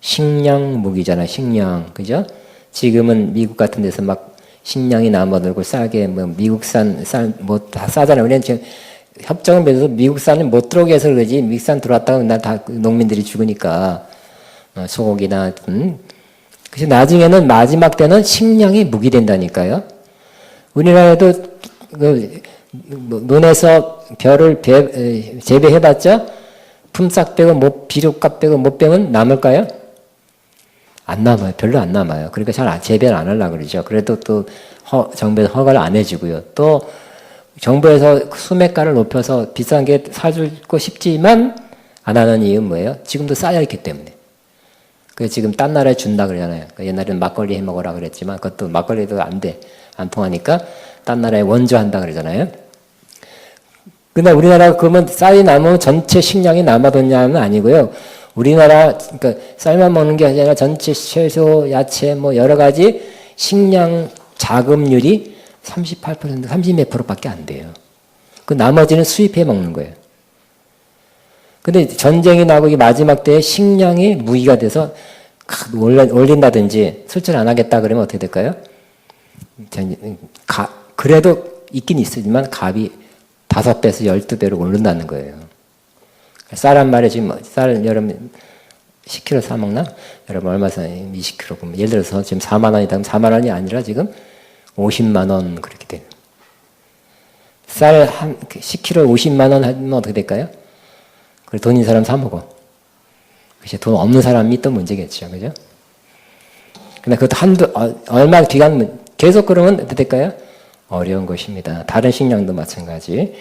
식량 무기잖아요. 식량. 그죠? 지금은 미국 같은 데서 막 식량이 남아들고 싸게 뭐 미국산 쌀 뭐 다 싸잖아요. 우리는 지금 협정을 맺어서 미국산을 못 들어오게 해서 그러지 미국산 들어왔다가 나 다 농민들이 죽으니까 소고기나 그래서 나중에는 마지막 때는 식량이 무기 된다니까요. 우리나라에도 그 논에서 벼를 재배해봤자 품삯 빼고 비료값 빼고 못 빼면 남을까요? 안 남아요. 별로 안 남아요. 그러니까 잘 재배를 안 하려고 그러죠. 그래도 또 정부에서 허가를 안 해주고요. 또 정부에서 수매가를 높여서 비싼 게 사주고 싶지만 안 하는 이유는 뭐예요? 지금도 쌓여 있기 때문에. 그래서 지금 딴 나라에 준다 그러잖아요. 옛날에는 막걸리 해 먹으라 그랬지만 그것도 막걸리도 안 돼. 안 통하니까 딴 나라에 원조한다 그러잖아요. 근데 우리나라가 그러면 쌀이 남으면 전체 식량이 남아뒀냐는 아니고요. 우리나라 그러니까 쌀만 먹는 게 아니라 전체 채소, 야채 뭐 여러 가지 식량 자급률이 38%, 30몇 %밖에 안 돼요. 그 나머지는 수입해 먹는 거예요. 근데 전쟁이 나고 이 마지막 때에 식량이 무기가 돼서 올린다든지 설치를 안 하겠다 그러면 어떻게 될까요? 그래도 있긴 있지만 값이 5배에서 12배로 오른다는 거예요. 쌀 한 마리 지금 쌀 여러분 10kg 사 먹나? 여러분 얼마 사? 20kg. 그럼 예를 들어서 지금 4만 원이다. 그럼 4만 원이 아니라 지금 50만 원 그렇게 돼요. 쌀 한 10kg 50만 원 하면 어떻게 될까요? 그래 돈 있는 사람 사 먹어. 그치? 돈 없는 사람이 또 문제겠죠. 그죠? 근데 그것도 얼마 기간 계속 그러면 어떻게 될까요? 어려운 것입니다. 다른 식량도 마찬가지.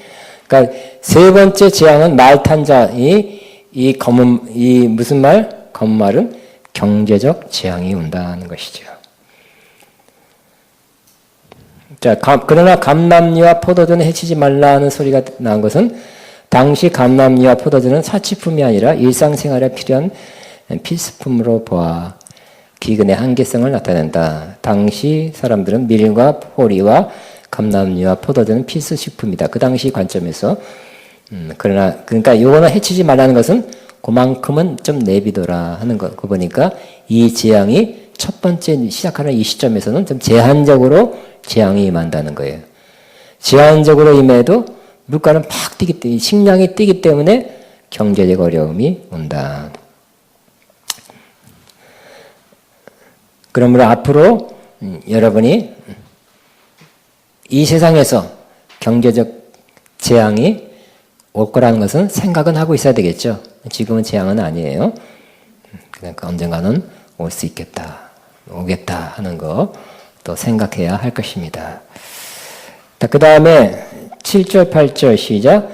그러니까 세 번째 재앙은 말탄자 이 무슨 말? 검은 말은 경제적 재앙이 온다는 것이죠. 자, 그러나 감람리와 포도주는 해치지 말라는 소리가 나온 것은 당시 감람리와 포도주는 사치품이 아니라 일상생활에 필요한 필수품으로 보아 기근의 한계성을 나타낸다. 당시 사람들은 밀과 포리와 감람리와 포도주는 필수식품이다. 그 당시 관점에서 그러나 그러니까 요거는 해치지 말라는 것은 그만큼은 좀 내비둬라 하는 거 보니까 이 재앙이 첫 번째 시작하는 이 시점에서는 좀 제한적으로 재앙이 임한다는 거예요. 제한적으로 임해도 물가는 팍 뛰기 때문에 식량이 뛰기 때문에 경제적 어려움이 온다. 그러므로 앞으로 여러분이 이 세상에서 경제적 재앙이 올 거라는 것은 생각은 하고 있어야 되겠죠. 지금은 재앙은 아니에요. 그러니까 언젠가는 올 수 있겠다, 오겠다 하는 거 또 생각해야 할 것입니다. 그 다음에 7절, 8절 시작.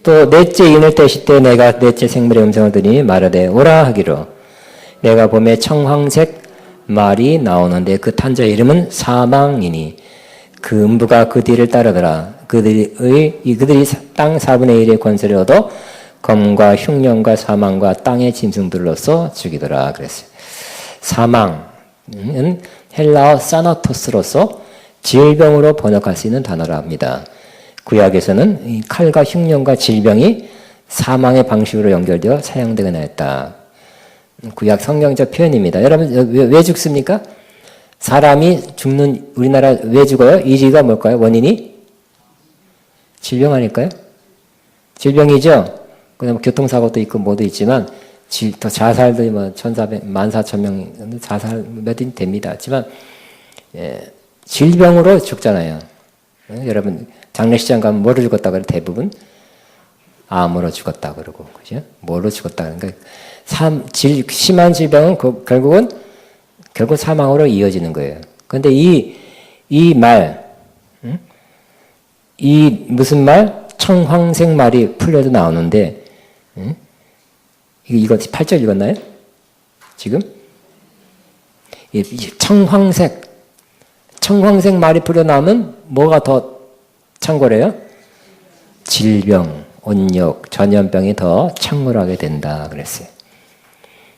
또 넷째 인을 떼실 때 내가 넷째 생물의 음성을 들으니 말하되 오라 하기로 내가 봄에 청황색 말이 나오는데 그 탄자의 이름은 사망이니 그 음부가 그 뒤를 따르더라. 그들이 땅 4분의 1의 권세를 얻어 검과 흉년과 사망과 땅의 짐승들로서 죽이더라 그랬어요. 사망은 헬라어 사나토스로서 질병으로 번역할 수 있는 단어랍니다. 구약에서는 이 칼과 흉년과 질병이 사망의 방식으로 연결되어 사용되거나 했다. 구약 성경적 표현입니다. 여러분 왜 죽습니까? 사람이 죽는 우리나라 왜 죽어요? 이유가 뭘까요? 원인이? 질병 아닐까요? 질병이죠. 그다음에 교통사고도 있고 뭐도 있지만 또 자살도 뭐 14,000명 자살 몇이 됩니다. 하지만 질병으로 죽잖아요. 여러분 장례식장 가면 뭐로 죽었다 그래 대부분 암으로 죽었다 그러고 그죠? 뭐로 죽었다 그러니까 심한 질병은 결국 사망으로 이어지는 거예요. 그런데 이 무슨 말? 청황색 말이 풀려도 나오는데, 이거 8절 읽었나요? 지금? 청황색 말이 풀려 나오면 뭐가 더 창궐해요? 질병, 온역, 전염병이 더 창궐하게 된다 그랬어요.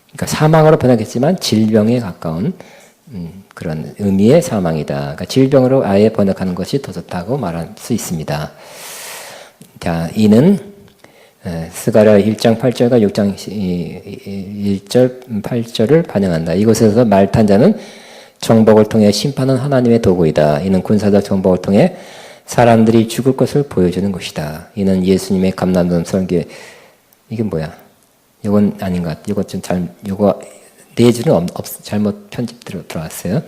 그러니까 사망으로 번역했지만 질병에 가까운 그런 의미의 사망이다. 그러니까 질병으로 아예 번역하는 것이 더 좋다고 말할 수 있습니다. 자, 이는 스가랴 1장 8절과 6장 1절 8절을 반영한다. 이곳에서 말탄 자는 정복을 통해 심판은 하나님의 도구이다. 이는 군사적 정복을 통해 사람들이 죽을 것을 보여주는 것이다. 이는 예수님의 감람돈 설교. 이게 뭐야? 이건 아닌 것 같아. 이거 네 줄은 잘못 편집 들어왔어요.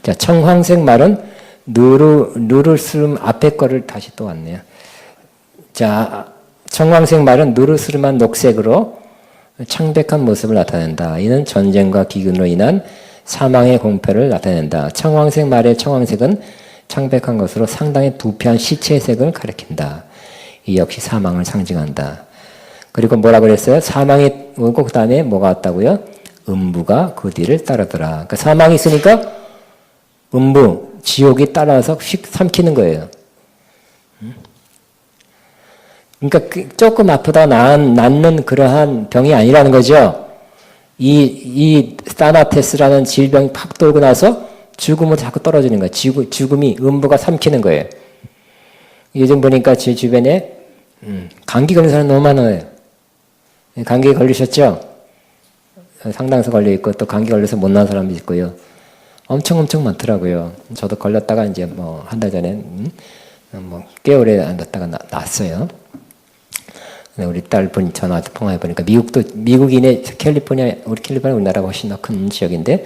자, 청황색 말은 누르스름 앞에 거를 다시 또 왔네요. 자, 청황색 말은 누르스름한 녹색으로 창백한 모습을 나타낸다. 이는 전쟁과 기근으로 인한 사망의 공패를 나타낸다. 청황색 말의 청황색은 창백한 것으로 상당히 부패한 시체의 색을 가리킨다. 이 역시 사망을 상징한다. 그리고 뭐라 그랬어요? 사망이 오고 그 다음에 뭐가 왔다고요? 음부가 그 뒤를 따르더라. 그러니까 사망이 있으니까 음부, 지옥이 따라서 휙 삼키는 거예요. 그러니까 조금 아프다 낫는 그러한 병이 아니라는 거죠. 이 사나테스라는 질병이 팍 돌고 나서 죽음으로 자꾸 떨어지는 거예요. 죽음이 음부가 삼키는 거예요. 요즘 보니까 제 주변에 감기 걸린 사람 너무 많아요. 감기 걸리셨죠? 상당수 걸려 있고 또 감기 걸려서 못 나온 사람도 있고요. 엄청 많더라고요. 저도 걸렸다가 이제 뭐 한 달 전에 뭐 꽤 오래 앉았다가 났어요. 우리 딸분 전화 통화해 보니까 미국인의 우리 캘리포니아 우리나라가 훨씬 더 큰 지역인데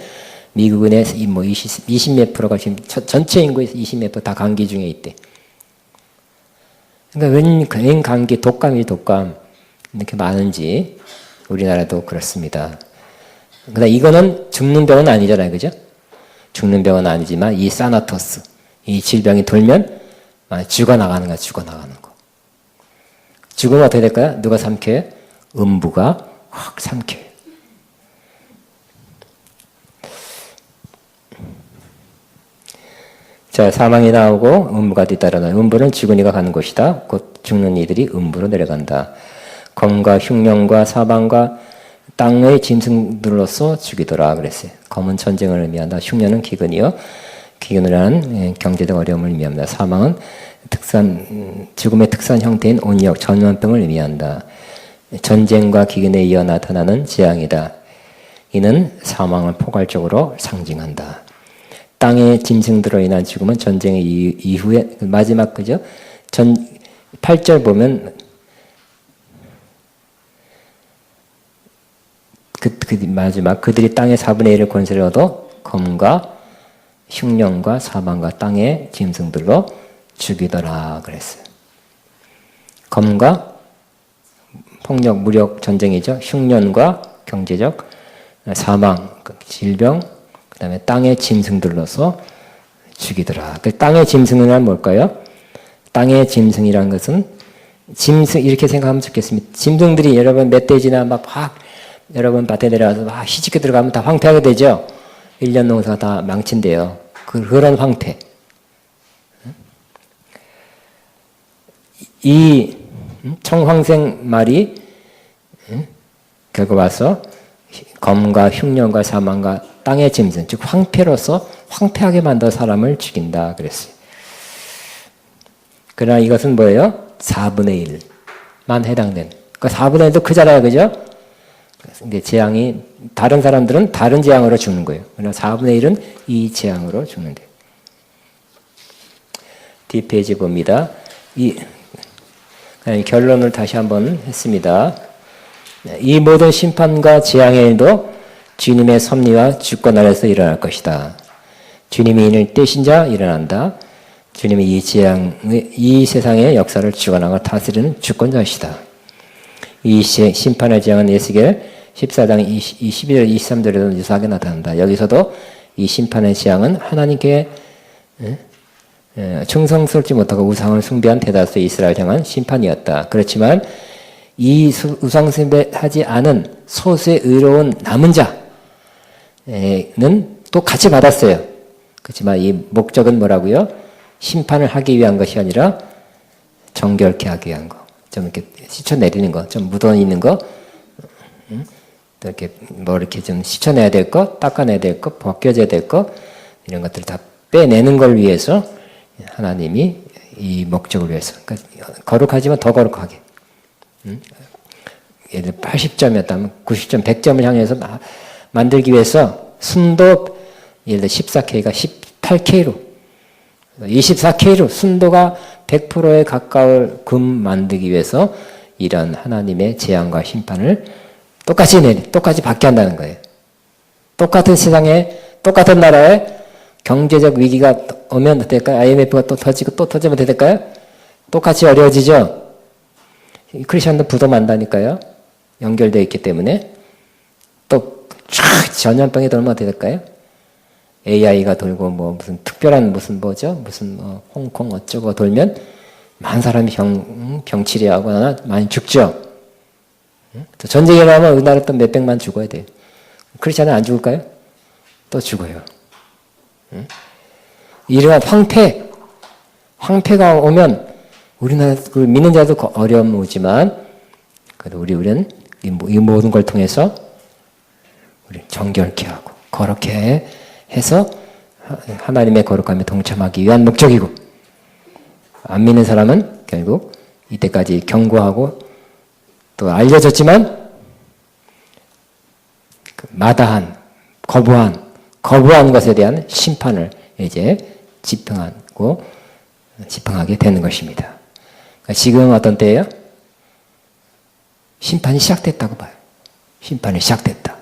미국인의 뭐 20몇 프로가 지금 전체 인구의 20몇 프로 다 감기 중에 있대. 그러니까 웬 감기 독감 이렇게 많은지 우리나라도 그렇습니다. 그러나 이거는 죽는 병은 아니잖아요, 그죠? 죽는 병은 아니지만 이 사나토스 이 질병이 돌면 죽어나가는 거야, 죽어나가는 거. 죽으면 어떻게 될까요? 누가 삼켜요? 음부가 확 삼켜요. 자, 사망이 나오고 음부가 뒤따르다. 음부는 죽은 이가 가는 곳이다. 곧 죽는 이들이 음부로 내려간다. 검과 흉년과 사방과 땅의 짐승들로서 죽이더라 그랬어요. 검은 전쟁을 의미한다. 흉년은 기근이요. 기근이라는 경제적 어려움을 의미합니다. 사망은 죽음의 특수한 형태인 온역, 전염병을 의미한다. 전쟁과 기근에 이어 나타나는 재앙이다. 이는 사망을 포괄적으로 상징한다. 땅의 짐승들로 인한 죽음은 전쟁의 이후에 마지막 그죠? 8절 보면 마지막 그들이 땅의 4분의 1을 권세를 얻어 검과 흉년과 사망과 땅의 짐승들로 죽이더라 그랬어요. 검과 폭력, 무력, 전쟁이죠. 흉년과 경제적 사망, 질병, 그 다음에 땅의 짐승들로서 죽이더라. 땅의 짐승은 뭘까요? 땅의 짐승이라는 것은 짐승 이렇게 생각하면 좋겠습니다. 짐승들이 여러분 멧돼지나 막 여러분 밭에 내려가서 막 시집게 들어가면 다 황폐하게 되죠. 1년 농사가 다 망친대요. 그런 황폐. 이 청황생 말이 결국 와서 검과 흉년과 사망과 땅의 짐승, 즉 황폐로서 황폐하게 만들어 사람을 죽인다 그랬어요. 그러나 이것은 뭐예요? 4분의 1만 해당되는. 그 4분의 1도 크잖아요, 그죠? 근데 재앙이 다른 사람들은 다른 재앙으로 죽는 거예요. 그러나 4분의 1은 이 재앙으로 죽는데. 뒷페이지 봅니다. 결론을 다시 한번 했습니다. 이 모든 심판과 재앙의 일도 주님의 섭리와 주권 아래서 일어날 것이다. 주님이 이를 떼신 자 일어난다. 주님이 이 세상의 역사를 주관하고 다스리는 주권자이시다. 이 심판의 재앙은 에스겔 14장 22절 23절에도 유사하게 나타난다. 여기서도 이 심판의 재앙은 하나님께 충성스럽지 못하고 우상을 숭배한 대다수의 이스라엘 향한 심판이었다. 그렇지만 이 우상 숭배하지 않은 소수의 의로운 남은 자는 또 같이 받았어요. 그렇지만 이 목적은 뭐라고요? 심판을 하기 위한 것이 아니라 정결케 하기 위한 거. 좀 이렇게 씻어내리는 거, 좀 묻어있는 거, 이렇게 이렇게 좀 씻어내야 될 거, 닦아내야 될 거, 벗겨져야 될 거, 이런 것들 다 빼내는 걸 위해서 하나님이 이 목적을 위해서, 그러니까 거룩하지만 더 거룩하게. 예를 들어 80점이었다면 90점, 100점을 향해서 만들기 위해서 순도 예를 들어 14K가 18K로 24K로 순도가 100%에 가까울 금 만들기 위해서 이런 하나님의 재앙과 심판을 똑같이 받게 한다는 거예요. 똑같은 세상에 똑같은 나라에 경제적 위기가 오면 될까요? IMF가 또 터지고 또 터지면 될까요? 똑같이 어려워지죠. 크리스천도 부도 만다니까요. 연결되어 있기 때문에 또 전염병이 돌면 어떻게 될까요? AI가 돌고 무슨 특별한 무슨 홍콩 어쩌고 돌면 많은 사람이 병치레하거나 많이 죽죠. 전쟁이 나면 우리나라 또 몇백만 죽어야 돼요. 크리스천은 안 죽을까요? 또 죽어요. 이러한 황폐가 오면 우리나라 믿는 자도 어려움 오지만 그래도 우리는 이 모든 걸 통해서 우리 정결케 하고 거룩해 해서 하나님의 거룩함에 동참하기 위한 목적이고, 안 믿는 사람은 결국 이때까지 경고하고 또 알려졌지만 마다한 거부한 것에 대한 심판을 이제 집행하게 되는 것입니다. 그러니까 지금 어떤 때예요? 심판이 시작됐다고 봐요. 심판이 시작됐다.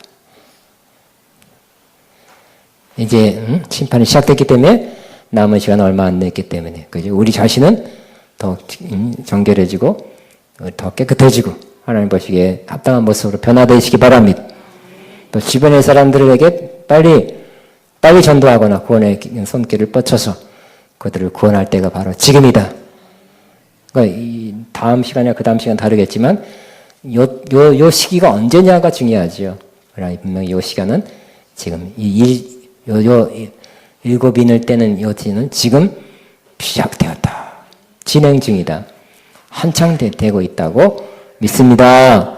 이제 심판이 시작됐기 때문에 남은 시간 얼마 안 남았기 때문에 그죠? 우리 자신은 더 정결해지고 더 깨끗해지고 하나님 보시기에 합당한 모습으로 변화되시기 바랍니다. 또 주변의 사람들에게 빨리 전도하거나 구원의 손길을 뻗쳐서 그들을 구원할 때가 바로 지금이다. 그러니까 이 다음 시간이나 그 다음 시간 다르겠지만 요 시기가 언제냐가 중요하죠. 그러나 분명히 요 시간은 지금 일곱인을 떼는 여지는 지금 시작되었다. 진행 중이다. 한창 되고 있다고 믿습니다.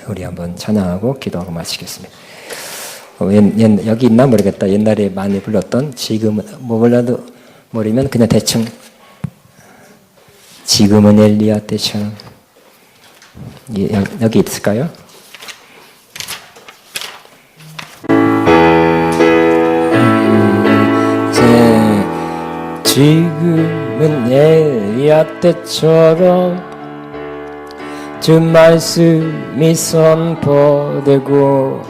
우리 한번 찬양하고 기도하고 마치겠습니다. 여기 있나 모르겠다. 옛날에 많이 불렀던 지금은 몰라도 모르면 그냥 대충 지금은 엘리야 때처럼. 여기 있을까요? 지금은 엘리야 때처럼 주 말씀이 선포되고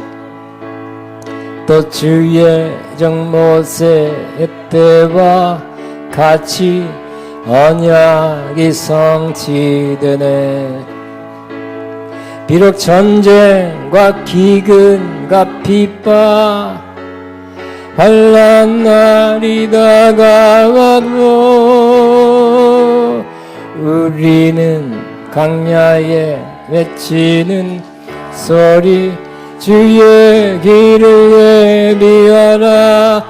또 주의 정 모세의 때와 같이 언약이 성취되네. 비록 전쟁과 기근과 핍박 환난 날이 다가와도 우리는 강야에 외치는 소리 주의 길을 예비하라.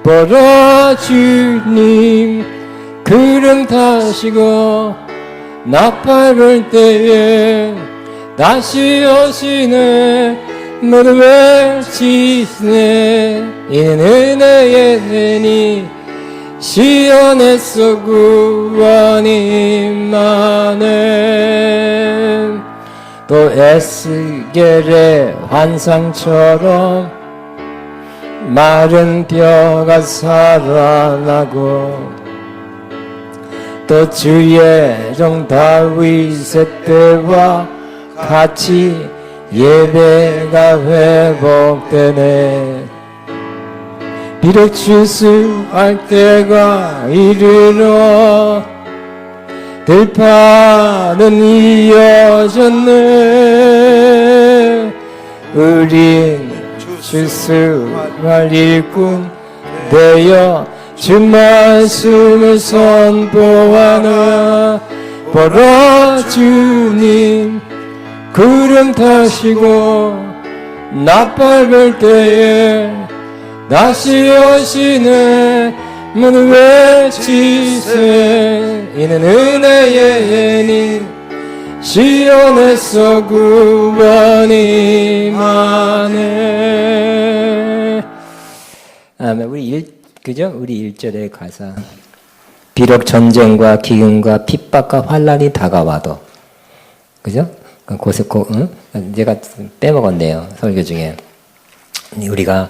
보라 주님 구름 타시고 나팔을 때에 다시 오시네. 모두 외치네. 이는 은혜의 은이 시온에서 구원이 임하네. 또 에스겔의 환상처럼 마른 뼈가 살아나고 또 주의 종 다윗의 때와 같이 예배가 회복되네. 비록 추수할 때가 이르러 들판은 이어졌네. 우린 추수할 일꾼 되어 주 말씀을 선포하나. 보라 주님 구름 타시고 나팔 불 때에 다시 오시네. 모두 외치세. 이는 은혜의 은인 시온에서 구원이 임하네. 우리 1절의 가사. 비록 전쟁과 기근과 핍박과 환난이 다가와도, 그죠? 제가 빼먹었네요, 설교 중에. 우리가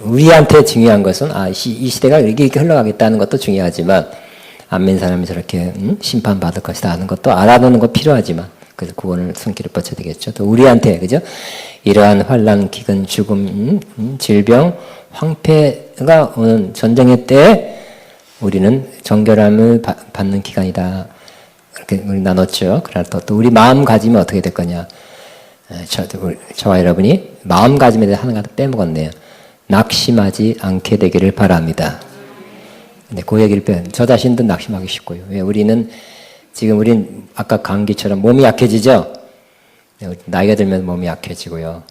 우리한테 중요한 것은 이 시대가 이렇게 흘러가겠다는 것도 중요하지만 안 믿는 사람이 저렇게 심판받을 것이다 하는 것도 알아두는 것 필요하지만, 그래서 구원을 손길을 뻗쳐야 되겠죠. 또 우리한테, 그죠? 이러한 환난, 기근, 죽음, 질병, 황폐가 오는 전쟁의 때에 우리는 정결함을 받는 기간이다. 이렇게 우리 나눴죠. 그러나 또 우리 마음가짐이 어떻게 될 거냐. 저와 여러분이 마음가짐에 대해 하나가 빼먹었네요. 낙심하지 않게 되기를 바랍니다. 근데 그 얘기를 저 자신도 낙심하기 쉽고요. 왜? 우린 아까 감기처럼 몸이 약해지죠? 나이가 들면 몸이 약해지고요.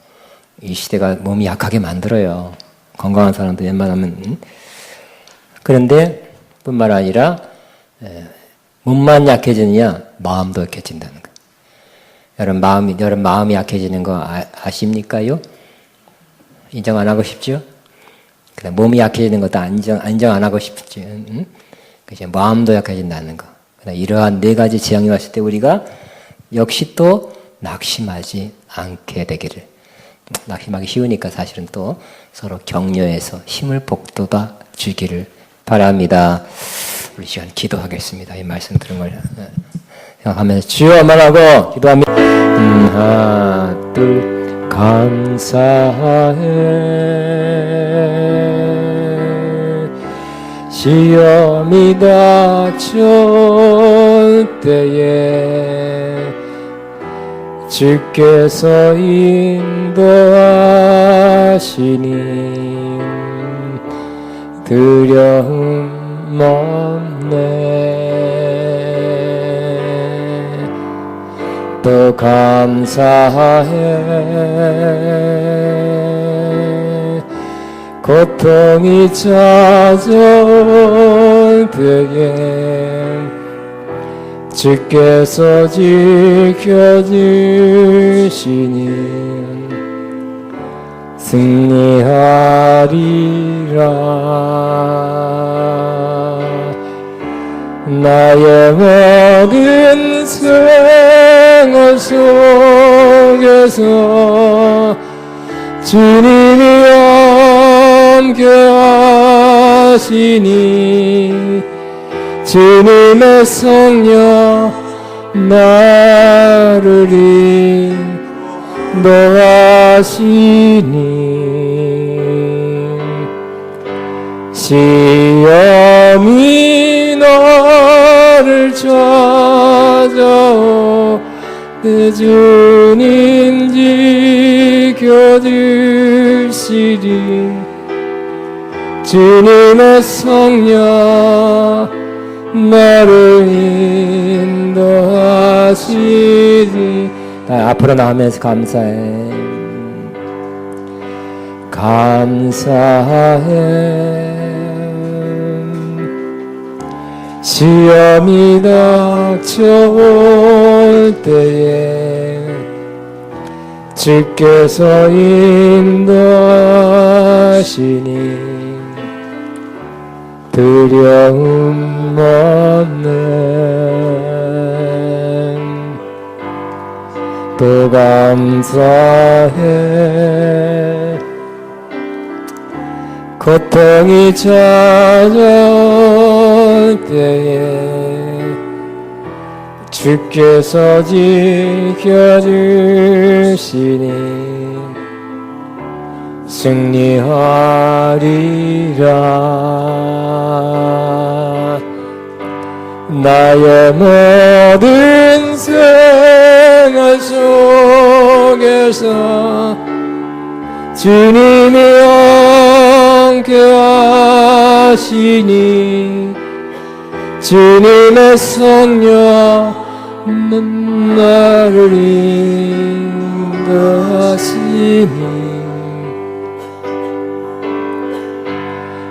이 시대가 몸이 약하게 만들어요. 건강한 사람도 웬만하면. 그런데 뿐만 아니라 몸만 약해지느냐, 마음도 약해진다는 거예요. 여러분 마음이 약해지는 거 아십니까요? 인정 안 하고 싶죠? 그다음 몸이 약해지는 것도 인정 안 하고 싶죠. 그죠? 마음도 약해진다는 거. 그다음 이러한 네 가지 재앙이 왔을 때 우리가 역시 또 낙심하지 않게 되기를. 낙심하기 쉬우니까 사실은 또 서로 격려해서 힘을 북돋아 주기를 바랍니다. 우리 시간 기도하겠습니다. 이 말씀 들은 걸 생각하면서 주여만 하고 기도합니다. 하나 둘 감사해. 시험이 닥칠 때에 주께서 인도하시니 두려움 없네. 또 감사해. 고통이 찾아올 때에 주께서 지켜주시니 승리하리라. 나의 모든 생활 속에서 주님이 함께 하시니 주님의 성령 나를 인도하시니 시험이 너를 찾아오 내 주님 지켜주시리 주님의 성령 나를 인도하시리. 앞으로 나오면서 감사해. 감사해. 시험이 닥쳐올 때에 주께서 인도하시니 두려움 없는 또 감사해. 고통이 찾아올 때에 주께서 지켜주시니 승리하리라. 나의 모든 생활 속에서 주님이 함께 하시니 주님의 성령 나를 인도하시니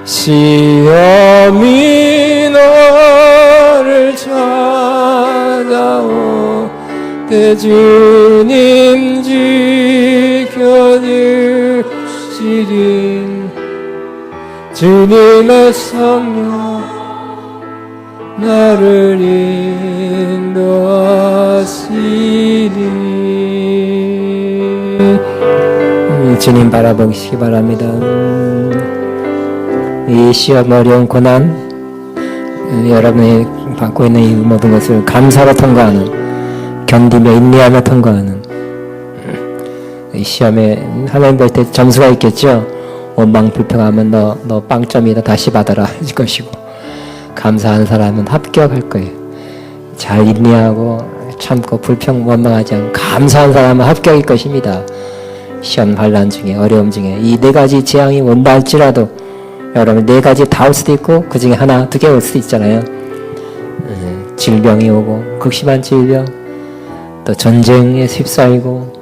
시험이 너를 찾아오 때 주님 지켜주시리 주님의 성령 나를 인도하시리. 주님 바라보시기 바랍니다. 이 시험 어려운 고난 여러분이 받고 있는 이 모든 것을 감사로 통과하는 견디며 인내하며 통과하는 이 시험에 하나님 볼 때 점수가 있겠죠. 원망 불평하면 너 빵점이다 다시 받아라 할 것이고 감사하는 사람은 합격할 거예요. 잘 인내하고 참고 불평 원망하지 않고 감사한 사람은 합격일 것입니다. 시험 환난 중에 어려움 중에 이 네 가지 재앙이 온다 할지라도 여러분 네 가지 다 올 수도 있고 그 중에 하나 두 개 올 수도 있잖아요. 질병이 오고 극심한 질병 또 전쟁에 휩싸이고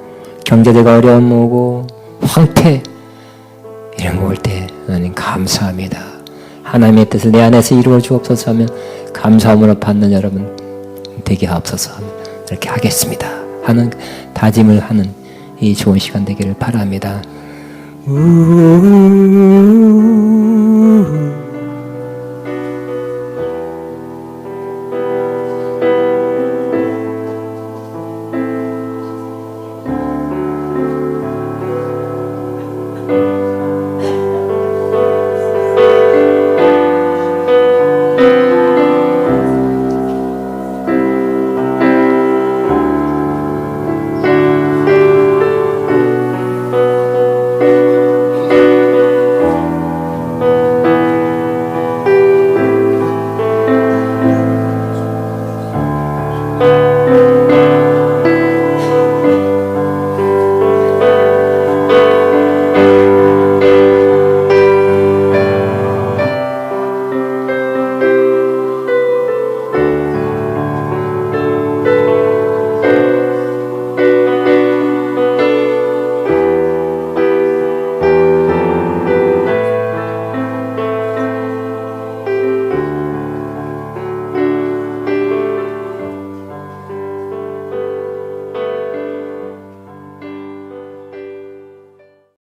경제적 어려움 오고 황폐 이런 거 올 때 하나님 감사합니다. 하나님의 뜻을 내 안에서 이루어 주옵소서 하면 감사함으로 받는 여러분 되게 하옵소서 이렇게 하겠습니다 하는 다짐을 하는 이 좋은 시간 되기를 바랍니다.